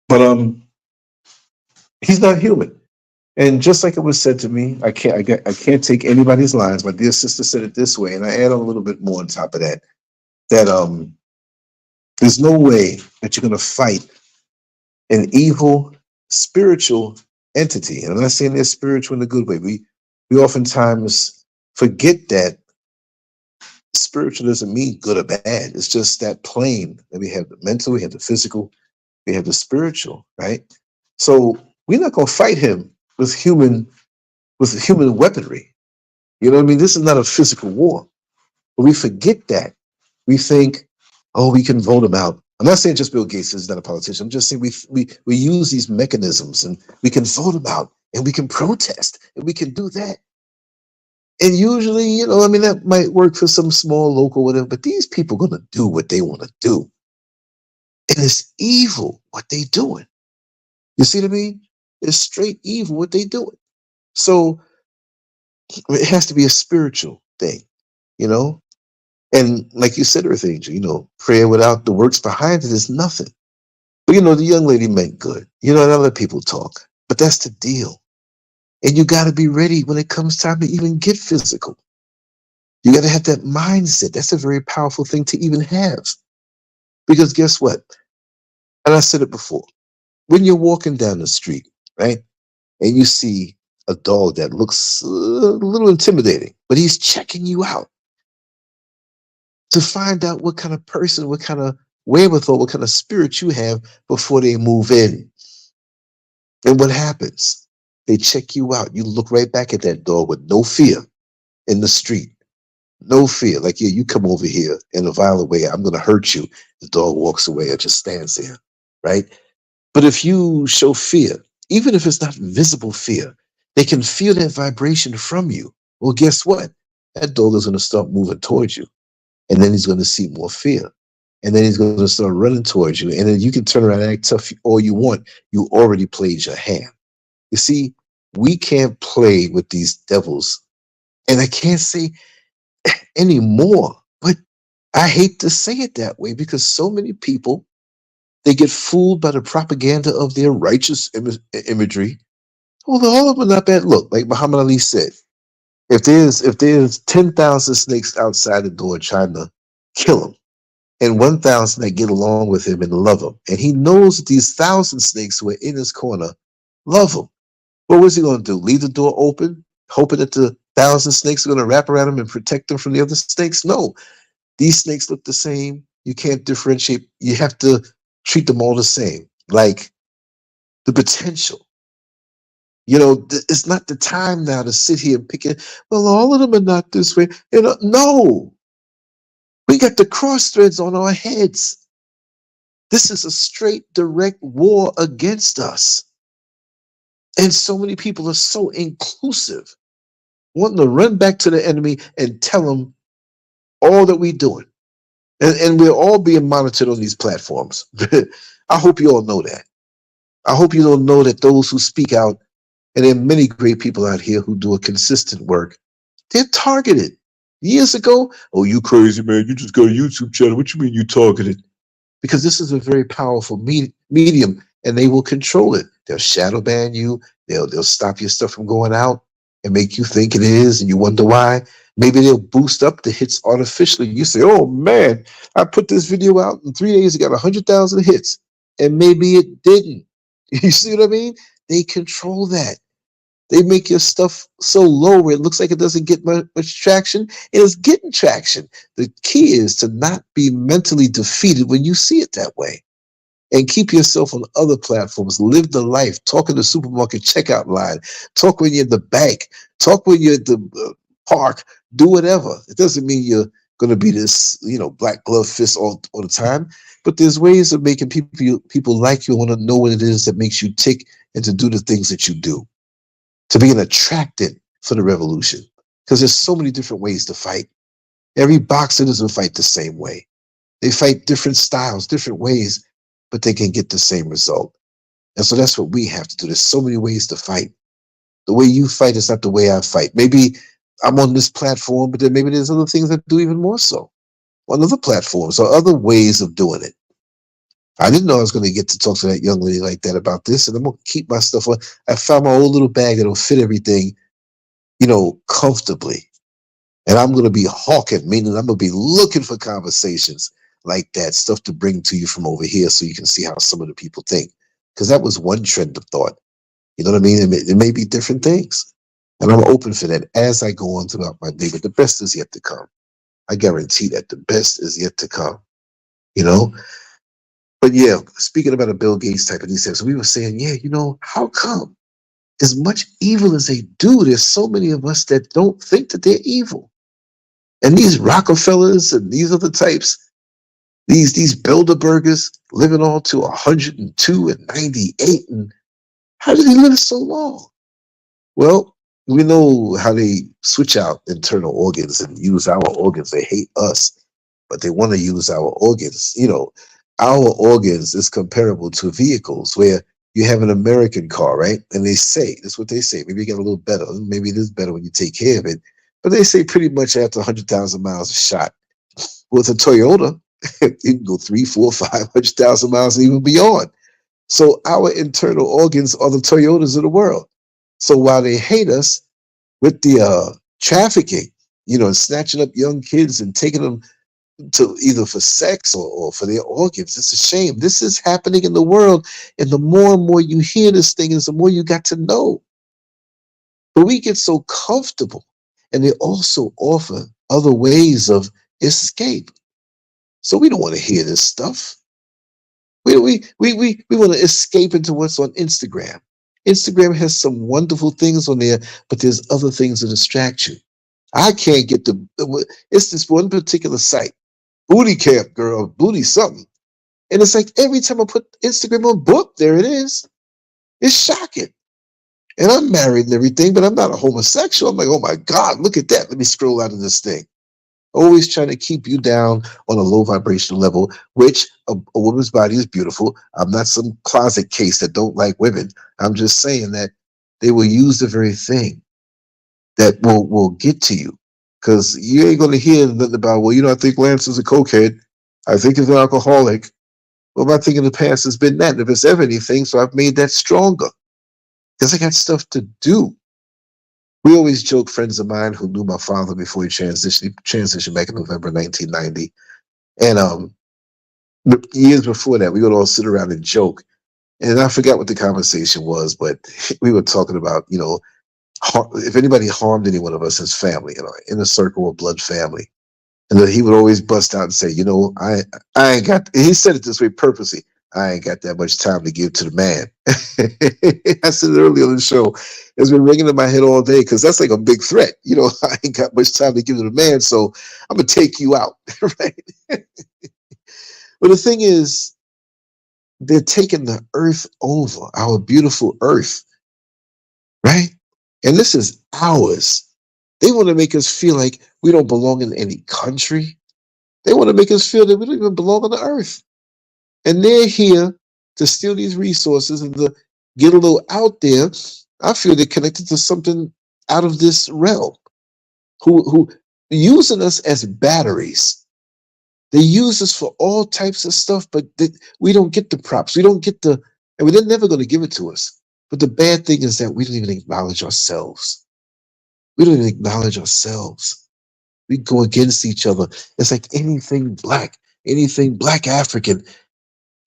Speaker 1: But he's not human. And just like it was said to me, I can't take anybody's lines. My dear sister said it this way, and I add on a little bit more on top of that. That there's no way that you're going to fight an evil spiritual entity. And I'm not saying they're spiritual in a good way. We oftentimes forget that spiritual doesn't mean good or bad. It's just that plane that we have the mental, we have the physical, we have the spiritual, right? So we're not going to fight him with human weaponry. You know what I mean? This is not a physical war. But we forget that. We think, oh, we can vote him out. I'm not saying just Bill Gates is not a politician. I'm just saying we use these mechanisms and we can vote him out and we can protest and we can do that. And usually, that might work for some small local whatever, but these people are going to do what they want to do. And it's evil what they doing. You see what I mean? It's straight evil what they doing. So it has to be a spiritual thing, And like you said, Earth Angel, prayer without the works behind it is nothing. But, the young lady meant good. And other people talk. But that's the deal. And you got to be ready when it comes time to even get physical. You got to have that mindset. That's a very powerful thing to even have. Because guess what? And I said it before. When you're walking down the street, right, and you see a dog that looks a little intimidating, but he's checking you out to find out what kind of person, what kind of wherewithal, what kind of spirit you have before they move in. And what happens? They check you out. You look right back at that dog with no fear in the street. No fear. Like, yeah, you come over here in a violent way, I'm going to hurt you. The dog walks away or just stands there, right? But if you show fear, even if it's not visible fear, they can feel that vibration from you. Well, guess what? That dog is going to start moving towards you. And then he's going to see more fear. And then he's going to start running towards you. And then you can turn around and act tough all you want. You already played your hand. You see, we can't play with these devils. And I can't say anymore, but I hate to say it that way because so many people, they get fooled by the propaganda of their righteous imagery. Although all of them are not bad. Look, like Muhammad Ali said, if there's 10,000 snakes outside the door trying to kill him, and 1,000 that get along with him and love him, and he knows that these 1,000 snakes who are in his corner love him, well, what's he going to do? Leave the door open, hoping that the 1,000 snakes are going to wrap around him and protect him from the other snakes? No, these snakes look the same. You can't differentiate. You have to treat them all the same. Like the potential. It's not the time now to sit here and pick it. Well, all of them are not this way. No. We got the cross threads on our heads. This is a straight, direct war against us. And so many people are so inclusive, wanting to run back to the enemy and tell them all that we're doing. And we're all being monitored on these platforms. I hope you all know that. I hope you don't know that those who speak out, and there are many great people out here who do a consistent work, they're targeted. Years ago, oh, you crazy, man. You just got a YouTube channel. What you mean you targeted? Because this is a very powerful medium, and they will control it. They'll shadow ban you. They'll stop your stuff from going out and make you think it is, and you wonder why. Maybe they'll boost up the hits artificially. You say, oh, man, I put this video out in 3 days. It got 100,000 hits, and maybe it didn't. You see what I mean? They control that. They make your stuff so low where it looks like it doesn't get much traction. It is getting traction. The key is to not be mentally defeated when you see it that way. And keep yourself on other platforms. Live the life. Talk in the supermarket checkout line. Talk when you're in the bank. Talk when you're at the park. Do whatever. It doesn't mean you're going to be this, black glove fist all the time. But there's ways of making people like you, want to know what it is that makes you tick and to do the things that you do. To be an attractant for the revolution. Because there's so many different ways to fight. Every boxer doesn't fight the same way. They fight different styles, different ways, but they can get the same result. And so that's what we have to do. There's so many ways to fight. The way you fight is not the way I fight. Maybe I'm on this platform, but then maybe there's other things that do even more so on other platforms or other ways of doing it. I didn't know I was going to get to talk to that young lady like that about this, and I'm going to keep my stuff on. I found my old little bag that'll fit everything, comfortably. And I'm going to be hawking, meaning I'm going to be looking for conversations like that, stuff to bring to you from over here so you can see how some of the people think. Because that was one trend of thought. You know what I mean? It may be different things. And I'm open for that as I go on throughout my day. But the best is yet to come. I guarantee that the best is yet to come. But yeah, speaking about a Bill Gates type of these things, we were saying, how come? As much evil as they do, there's so many of us that don't think that they're evil. And these Rockefellers and these other types, these Bilderbergers living on to 102 and 98, and how did they live so long? Well, we know how they switch out internal organs and use our organs. They hate us, but they want to use our organs. Our organs is comparable to vehicles where you have an American car, right? And they say, that's what they say. Maybe you get a little better. Maybe it is better when you take care of it. But they say pretty much after 100,000 miles a shot. With a Toyota, you can go 300,000, 400,000, 500,000 miles and even beyond. So our internal organs are the Toyotas of the world. So while they hate us with the trafficking, and snatching up young kids and taking them to either for sex or for their organs, it's a shame. This is happening in the world. And the more and more you hear this thing is the more you got to know. But we get so comfortable. And they also offer other ways of escape. So we don't want to hear this stuff. We want to escape into what's on Instagram. Instagram has some wonderful things on there, but there's other things that distract you. I can't get it's this one particular site, booty camp girl, booty something. And it's like every time I put Instagram on book, there it is. It's shocking. And I'm married and everything, but I'm not a homosexual. I'm like, oh my God, look at that. Let me scroll out of this thing. Always trying to keep you down on a low vibrational level, which a woman's body is beautiful. I'm not some closet case that don't like women. I'm just saying that they will use the very thing that will get to you. Because you ain't going to hear nothing about, I think Lance is a cokehead. I think he's an alcoholic. Well, my thing in the past has been that. And if it's ever anything, so I've made that stronger. Because I got stuff to do. We always joke, friends of mine who knew my father before he transitioned back in November 1990. And years before that, we would all sit around and joke. And I forgot what the conversation was, but we were talking about, if anybody harmed any one of us as family, in a circle or blood family. And then he would always bust out and say, I ain't got, he said it this way purposely, I ain't got that much time to give to the man. I said it earlier on the show. It's been ringing in my head all day because that's like a big threat. I ain't got much time to give to the man, so I'm going to take you out. Right? But the thing is, they're taking the earth over, our beautiful earth. Right? And this is ours. They want to make us feel like we don't belong in any country. They want to make us feel that we don't even belong on the earth. And they're here to steal these resources and to get a little out there. I feel they're connected to something out of this realm who using us as batteries. They use us for all types of stuff, but we don't get the props. We don't get and they're never going to give it to us. But the bad thing is that we don't even acknowledge ourselves. We don't even acknowledge ourselves. We go against each other. It's like anything black African.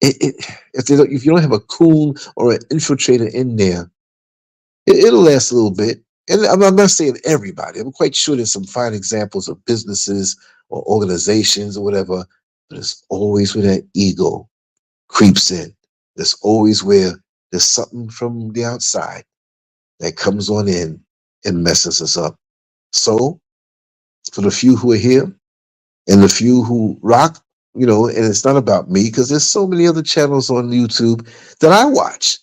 Speaker 1: If you don't have a coon or an infiltrator in there, It'll last a little bit. And I'm not saying everybody. I'm quite sure there's some fine examples of businesses or organizations or whatever, but it's always where that ego creeps in. There's always where there's something from the outside that comes on in and messes us up. So, for the few who are here and the few who rock, and it's not about me because there's so many other channels on YouTube that I watch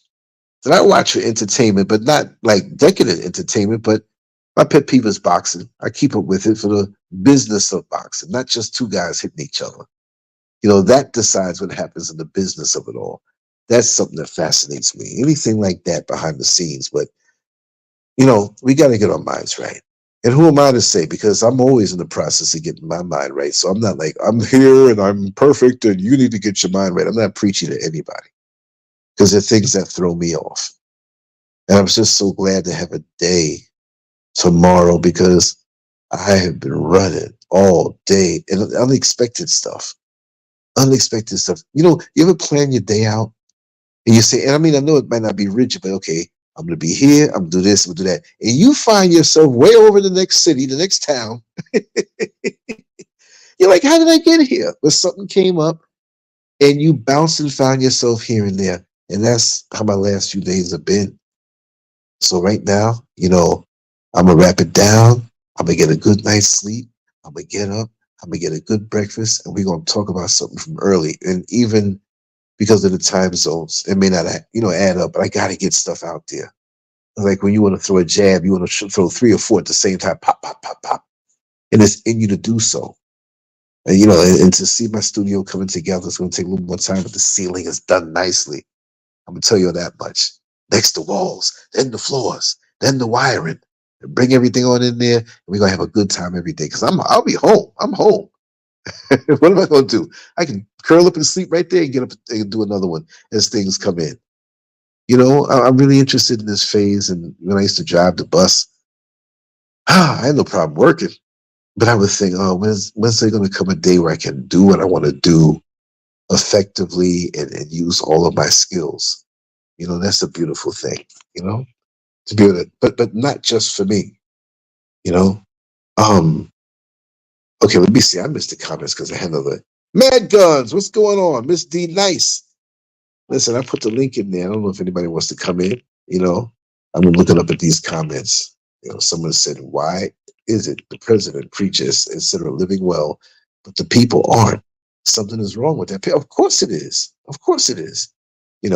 Speaker 1: for entertainment, but not like decadent entertainment. But my pet peeve is boxing. I keep up with it for the business of boxing, not just two guys hitting each other. That decides what happens in the business of it all. That's something that fascinates me. Anything like that behind the scenes. But, we got to get our minds right. And who am I to say? Because I'm always in the process of getting my mind right. So I'm not like, I'm here and I'm perfect and you need to get your mind right. I'm not preaching to anybody because there are things that throw me off. And I'm just so glad to have a day tomorrow because I have been running all day and unexpected stuff. You ever plan your day out and you say, and I know it might not be rigid, but okay, I'm going to be here, I'm going to do this, I'm going to do that. And you find yourself way over the next city, the next town. You're like, how did I get here? But something came up and you bounced and found yourself here and there. And that's how my last few days have been. So right now, I'm going to wrap it down. I'm going to get a good night's sleep. I'm going to get up. I'm going to get a good breakfast. And we're going to talk about something from early. And even because of the time zones, it may not, add up, but I got to get stuff out there. Like when you want to throw a jab, you want to throw 3 or 4 at the same time, pop, pop, pop, pop. And it's in you to do so. And, and to see my studio coming together, it's going to take a little more time, but the ceiling is done nicely. I'm going to tell you that much. Next the walls, then the floors, then the wiring. And bring everything on in there, and we're going to have a good time every day. Because I'll be home. I'm home. What am I going to do? I can curl up and sleep right there and get up and do another one as things come in. I'm really interested in this phase. And when I used to drive the bus, I had no problem working. But I would think, when's there going to come a day where I can do what I want to do effectively and use all of my skills? That's a beautiful thing, to be able to, but not just for me, Okay, let me see. I missed the comments because I had another. Mad Guns, what's going on? Miss D, nice. Listen, I put the link in there. I don't know if anybody wants to come in. I've been looking up at these comments. Someone said, why is it the president preaches instead of living well, but the people aren't? Something is wrong with that. Of course it is. Of course it is. And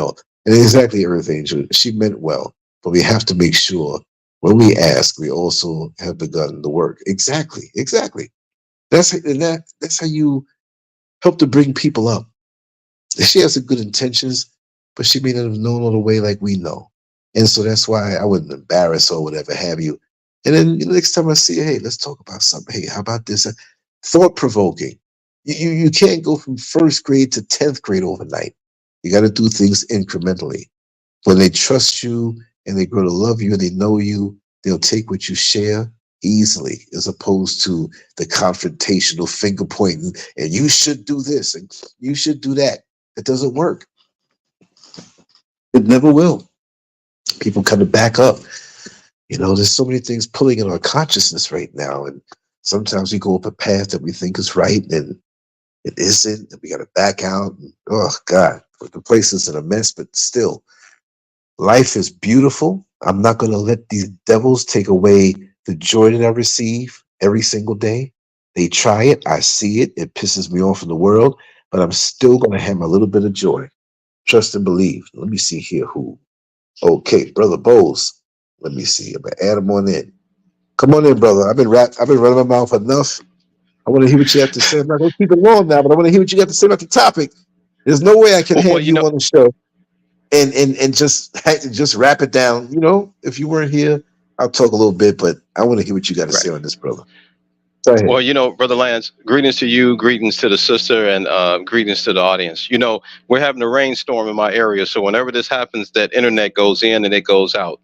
Speaker 1: exactly, Earth Angel, she meant well, but we have to make sure when we ask, we also have begun the work. Exactly. That's how you help to bring people up. She has good intentions, but she may not have known all the way like we know. And so that's why I wouldn't embarrass her or whatever have you. And then next time I see her, hey, let's talk about something. Hey, how about this? Thought-provoking. You can't go from 1st grade to 10th grade overnight. You got to do things incrementally. When they trust you and they grow to love you and they know you, they'll take what you share easily, as opposed to the confrontational finger pointing and you should do this and you should do that. It doesn't work. It never will. People kind of back up. There's so many things pulling in our consciousness right now, and sometimes we go up a path that we think is right and it isn't, and we got to back out. And, oh God, the place is in a mess, but still, life is beautiful. I'm not going to let these devils take away the joy that I receive every single day. They try it. I see it. It pisses me off in the world, but I'm still going to have my little bit of joy. Trust and believe. Let me see here who. Okay, Brother Bowles. Let me see. I'm going to add him on in. Come on in, brother. I've been running my mouth enough. I want to hear what you have to say. I'm not going to keep it long now, but I want to hear what you got to say about the topic. There's no way I can have you on the show and just wrap it down. If you weren't here, I'll talk a little bit, but I want to hear what you got to say on this, brother. Go ahead.
Speaker 4: Well, Brother Lance, greetings to you, greetings to the sister, and greetings to the audience. We're having a rainstorm in my area, so whenever this happens, that internet goes in and it goes out.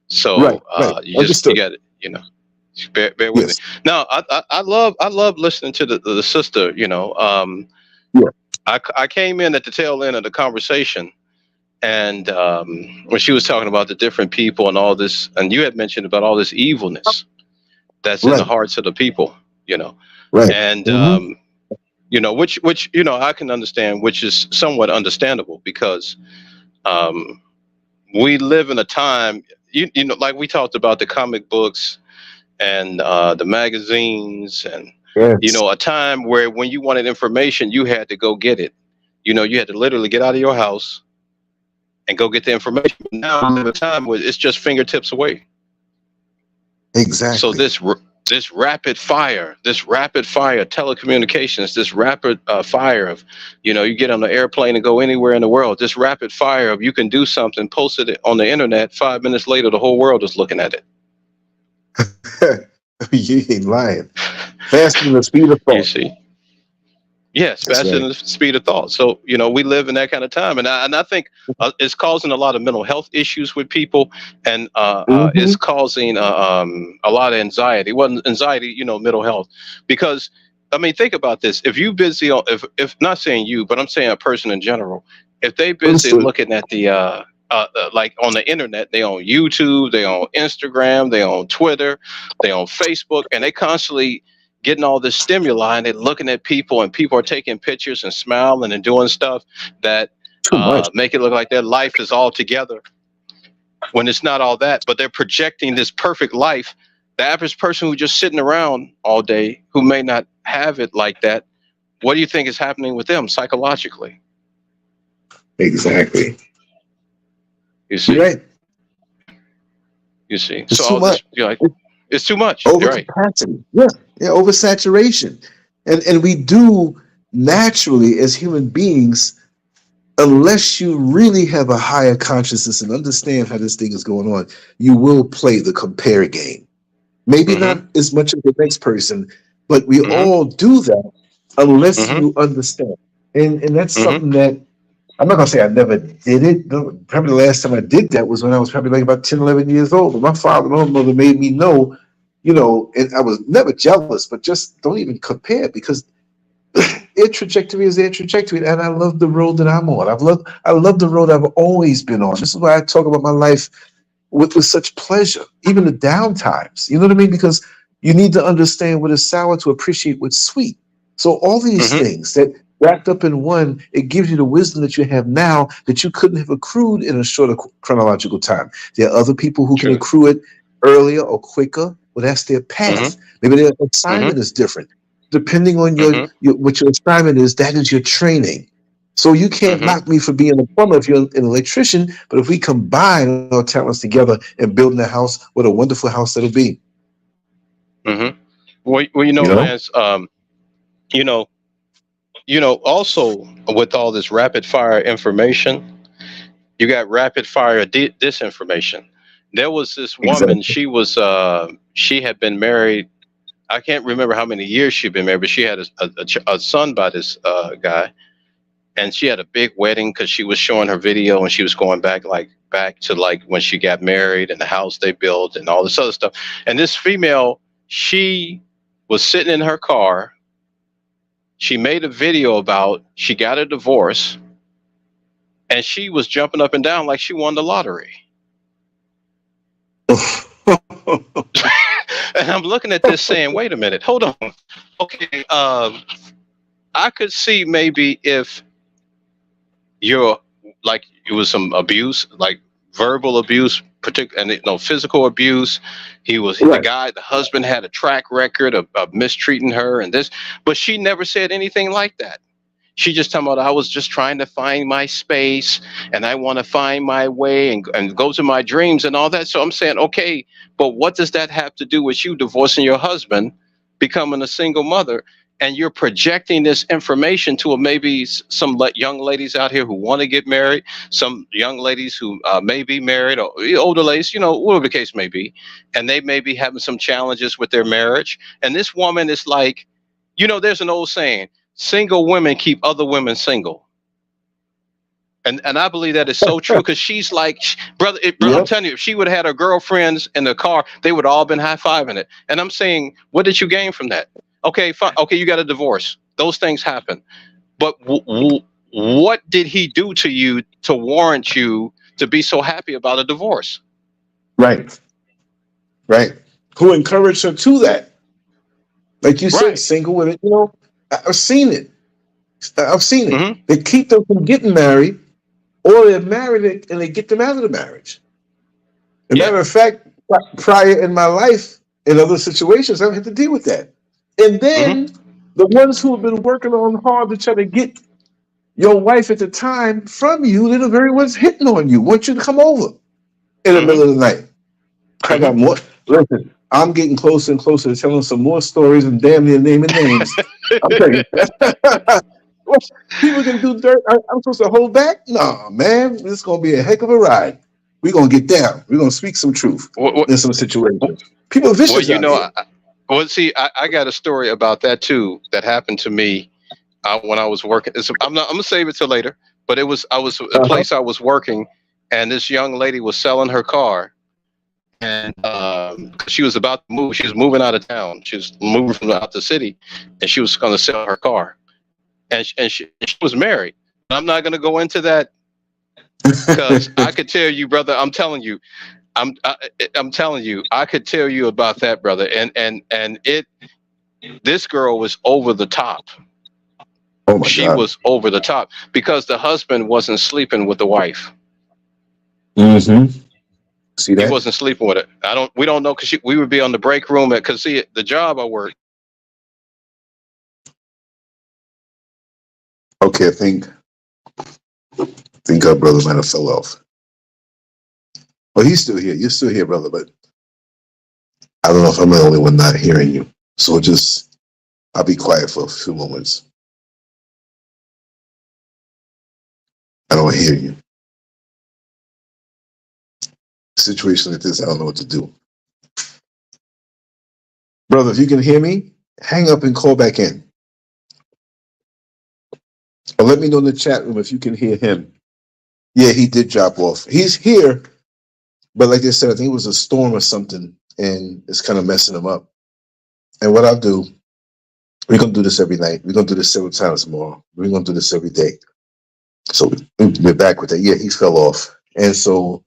Speaker 4: So
Speaker 1: right.
Speaker 4: you get it, Bear with me. Now, I love listening to the sister. I came in at the tail end of the conversation, And when she was talking about the different people and all this, and you had mentioned about all this evilness that's in the
Speaker 1: Right.
Speaker 4: hearts of the people,
Speaker 1: Right.
Speaker 4: and
Speaker 1: Mhm.
Speaker 4: which I can understand, which is somewhat understandable because we live in a time, like we talked about the comic books and the magazines, and
Speaker 1: Yes.
Speaker 4: a time where when you wanted information, you had to go get it. You had to literally get out of your house and go get the information. Now we live in a time where it's just fingertips away. So
Speaker 1: Exactly.
Speaker 4: this rapid fire telecommunications, this rapid fire of, you get on the airplane and go anywhere in the world. This rapid fire of you can do something, post it on the internet. 5 minutes later, the whole world is looking at it.
Speaker 1: You ain't lying. Faster than the speed of
Speaker 4: You
Speaker 1: thought.
Speaker 4: see? Yes,
Speaker 1: That's
Speaker 4: faster
Speaker 1: right.
Speaker 4: than the speed of thought. So, we live in that kind of time. And I think it's causing a lot of mental health issues with people. And
Speaker 1: Hmm.
Speaker 4: it's causing a lot of anxiety. Well, anxiety, mental health. Because, I mean, think about this. If you busy on, if not saying you, but I'm saying a person in general, if they busy
Speaker 1: Understood.
Speaker 4: looking at the, like on the internet, they on YouTube, they on Instagram, they on Twitter, they on Facebook, and they constantly getting all this stimuli, and they're looking at people, and people are taking pictures and smiling and doing stuff that
Speaker 1: Too much.
Speaker 4: make it look like their life is all together when it's not all that. But they're projecting this perfect life. The average person who's just sitting around all day, who may not have it like that, what do you think is happening with them psychologically?
Speaker 1: Exactly.
Speaker 4: You
Speaker 1: You're
Speaker 4: see,
Speaker 1: right.
Speaker 4: you see.
Speaker 1: It's
Speaker 4: So
Speaker 1: too
Speaker 4: all
Speaker 1: much.
Speaker 4: this, it's too much. You're right.
Speaker 1: Overcapacity. Yeah. Yeah. Oversaturation. And we do naturally as human beings, unless you really have a higher consciousness and understand how this thing is going on, you will play the compare game. Maybe not
Speaker 4: Mm-hmm.
Speaker 1: as much as the next person, but we
Speaker 4: Mm-hmm.
Speaker 1: all do that unless
Speaker 4: Mm-hmm.
Speaker 1: you understand. And that's
Speaker 4: Mm-hmm.
Speaker 1: something that I'm not gonna say I never did it. Probably the last time I did that was when I was probably like about 10, 11 years old. But my father and my mother made me know, and I was never jealous, but just don't even compare because their trajectory is their trajectory, and I love the road that I'm on. I love the road I've always been on. This is why I talk about my life with such pleasure, even the down times. You know what I mean? Because you need to understand what is sour to appreciate what's sweet. So all these
Speaker 4: Mm-hmm.
Speaker 1: things that wrapped up in one, it gives you the wisdom that you have now that you couldn't have accrued in a shorter chronological time. There are other people who can
Speaker 4: True.
Speaker 1: accrue it earlier or quicker. Well, that's their
Speaker 4: Mm-hmm.
Speaker 1: path. Maybe their
Speaker 4: Mm-hmm.
Speaker 1: assignment is different. Depending on
Speaker 4: Mm-hmm.
Speaker 1: what your assignment is, that is your training. So you can't
Speaker 4: Mm-hmm.
Speaker 1: knock me for being a plumber if you're an electrician, but if we combine our talents together and building a house, what a wonderful house that'll be.
Speaker 4: Mm-hmm. Well,
Speaker 1: You know?
Speaker 4: Lance, you know, also with all this rapid fire information, you got rapid fire disinformation. There was this woman,
Speaker 1: Exactly.
Speaker 4: she had been married. I can't remember how many years she'd been married, but she had a son by this guy, and she had a big wedding because she was showing her video, and she was going back to like when she got married and the house they built and all this other stuff. And this female, she was sitting in her car. She made a video about she got a divorce, and she was jumping up and down like she won the lottery. And I'm looking at this saying, wait a minute, hold on. Okay, I could see maybe if you're like it was some abuse, like verbal abuse, particular and physical abuse.
Speaker 1: Right.
Speaker 4: The husband had a track record of mistreating her and this, but she never said anything like that. She just talking about I was just trying to find my space and I want to find my way and go to my dreams and all that. So I'm saying, okay, but what does that have to do with you divorcing your husband, becoming a single mother, and you're projecting this information to maybe some young ladies out here who want to get married, some young ladies who may be married or older ladies, whatever the case may be, and they may be having some challenges with their marriage. And this woman is like, there's an old saying, single women keep other women single. And I believe that is so true because she's like, brother, I'm
Speaker 1: Yep.
Speaker 4: telling you, if she would have had her girlfriends in the car, they would all been high-fiving it. And I'm saying, what did you gain from that? Okay, fine. Okay, you got a divorce. Those things happen. But what did he do to you to warrant you to be so happy about a divorce?
Speaker 1: Right. Who encouraged her to that? Like you said, single women, I've seen it.
Speaker 4: Mm-hmm.
Speaker 1: They keep them from getting married, or they're married and they get them out of the marriage. As a matter of fact, prior in my life, in other situations, I've had to deal with that. And then the ones who have been working on hard to try to get your wife at the time from you, they're the very ones hitting on you, want you to come over in the middle of the night. I got more. Listen, I'm getting closer and closer to telling some more stories and damn near naming names. I'm telling you. People can do dirt. I'm supposed to hold back? No, man. This is going to be a heck of a ride. We're going to get down. We're going to speak some truth in some situations. People are vicious out here.
Speaker 4: I got a story about that too that happened to me when I was working. I'm going to save it till later, but I was a place I was working, and this young lady was selling her car. And she was about to move. She was moving out of town. She was moving from out the city, and she was going to sell her car. And she was married. I'm not going to go into that because I could tell you, brother. I'm telling you, I'm telling you, I could tell you about that, brother. And this girl was over the top.
Speaker 1: Oh my
Speaker 4: she
Speaker 1: God.
Speaker 4: was over the top because the husband wasn't sleeping with the wife.
Speaker 1: Mm-hmm. See that?
Speaker 4: He wasn't sleeping with it. We don't know because we would be on the break room because see the job I worked.
Speaker 1: Okay, I think our brother might have fell off. Well, he's still here. You're still here, brother, but I don't know if I'm the only one not hearing you. So I'll be quiet for a few moments. I don't hear you. Situation like this, I don't know what to do. Brother, if you can hear me, hang up and call back in. Or let me know in the chat room if you can hear him. Yeah, he did drop off. He's here, but like I said, I think it was a storm or something, and it's kind of messing him up. And what I'll do, we're going to do this every night. We're going to do this several times tomorrow. We're going to do this every day. So we're back with that. Yeah, he fell off. And so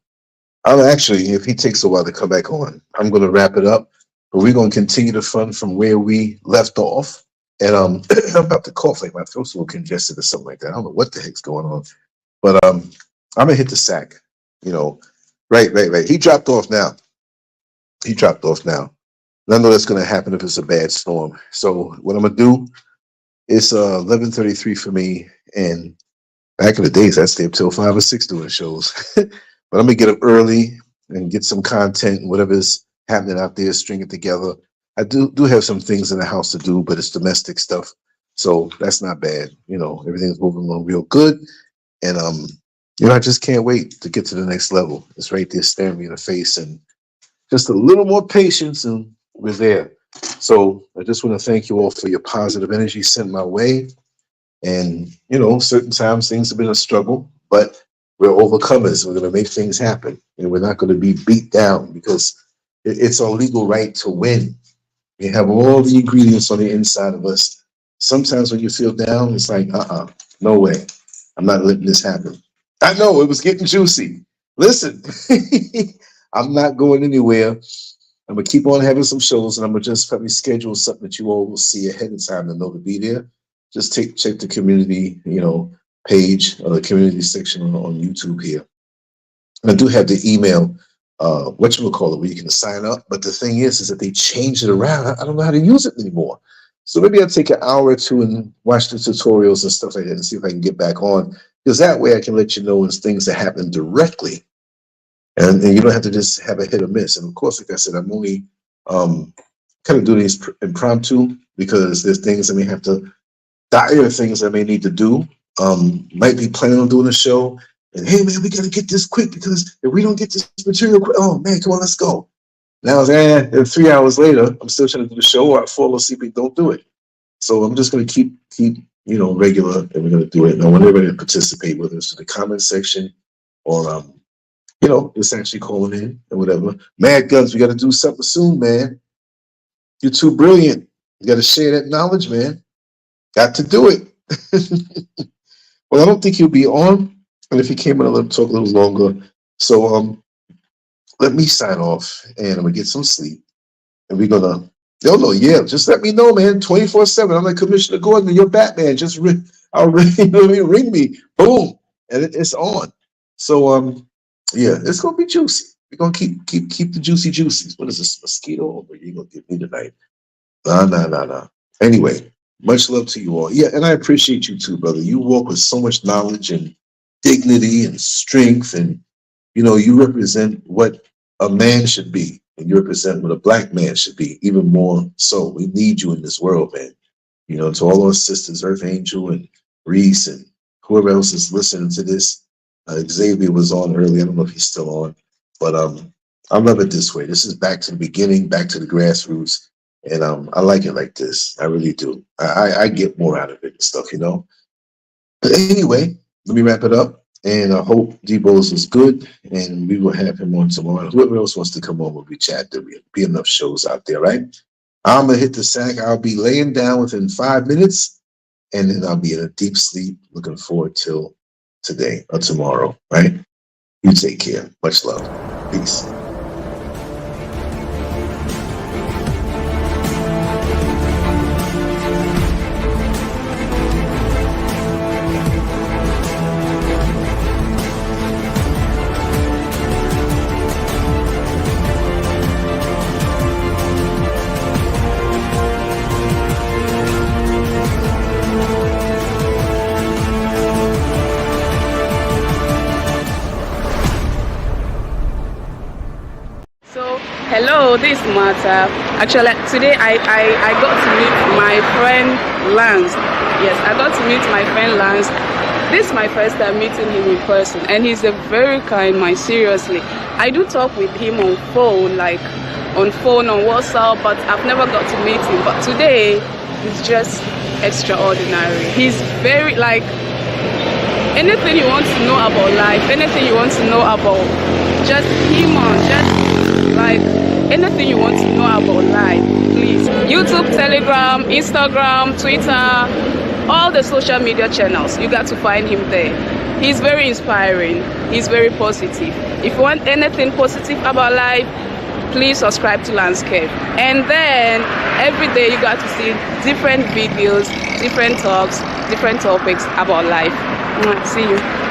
Speaker 1: I'm actually, if he takes a while to come back on, I'm going to wrap it up. But we're going to continue the fun from where we left off. And I'm about to cough, like my throat's a little congested or something like that. I don't know what the heck's going on. But I'm going to hit the sack. Right. He dropped off now. And I know that's going to happen if it's a bad storm. So what I'm going to do is 11:33 for me. And back in the days, I stayed up till 5 or 6 doing shows. But I'm going to get up early and get some content and whatever's happening out there, string it together. I do have some things in the house to do, but it's domestic stuff. So that's not bad. Everything's moving along real good. And, I just can't wait to get to the next level. It's right there staring me in the face, and just a little more patience and we're there. So I just want to thank you all for your positive energy sent my way. And, certain times things have been a struggle, but we're overcomers. We're going to make things happen, and we're not going to be beat down because it's our legal right to win. We have all the ingredients on the inside of us. Sometimes when you feel down, it's like, no way. I'm not letting this happen. I know it was getting juicy. Listen, I'm not going anywhere. I'm going to keep on having some shows, and I'm going to just probably schedule something that you all will see ahead of time to know to be there. Just check the community, page or the community section on YouTube here. And I do have the email, where you can sign up. But the thing is that they changed it around. I don't know how to use it anymore. So maybe I'll take an hour or two and watch the tutorials and stuff like that and see if I can get back on. Because that way I can let you know when things that happen directly. And you don't have to just have a hit or miss. And of course, like I said, I'm only kind of doing these impromptu because there's things I may have to, dire things I may need to do. Might be planning on doing a show. And hey, man, we got to get this quick because if we don't get this material quick, oh, man, come on, let's go. Now, and 3 hours later, I'm still trying to do the show, or I fall asleep and don't do it. So I'm just going to keep regular, and we're going to do it. And I want everybody to participate, whether it's in the comment section or, just actually calling in and whatever. Mad Guns, we got to do something soon, man. You're too brilliant. You got to share that knowledge, man. Got to do it. Well, I don't think he'll be on. And if he came in, I'll talk a little longer. So let me sign off and I'm gonna get some sleep. And we're gonna just let me know, man. 24/7. I'm like Commissioner Gordon, you're Batman. Just ring me. Boom. And it's on. So it's gonna be juicy. We're gonna keep the juicies. What is this? Mosquito? Or you gonna give me tonight? Nah. Anyway, much love to you all. Yeah, and I appreciate you too, brother. You walk with so much knowledge and dignity and strength, and you represent what a man should be, and you represent what a black man should be, even more so. We need you in this world, man. To all our sisters, Earth Angel and Reese and whoever else is listening to this. Xavier was on earlier. I don't know if he's still on, but I love it this way. This is back to the beginning, back to the grassroots, and I like it like this. I really do. I get more out of it and stuff, But anyway, let me wrap it up, and I hope Debo's is good, and we will have him on tomorrow. Whoever else wants to come on, we'll be chat. There'll be enough shows out there, right? I'm gonna hit the sack. I'll be laying down within 5 minutes, and then I'll be in a deep sleep. Looking forward till today or tomorrow, right? You take care. Much love. Peace.
Speaker 5: Hello, this is Martha. Actually, today I got to meet my friend Lance. Yes, I got to meet my friend Lance. This is my first time meeting him in person, and he's a very kind man, seriously. I do talk with him on phone, on WhatsApp, but I've never got to meet him. But today, he's just extraordinary. He's very, anything you want to know about life, anything you want to know about just human, anything you want to know about life, please. YouTube, Telegram, Instagram, Twitter, all the social media channels, you got to find him there. He's very inspiring. He's very positive. If you want anything positive about life, please subscribe to LanceScurv. And then every day you got to see different videos, different talks, different topics about life. See you.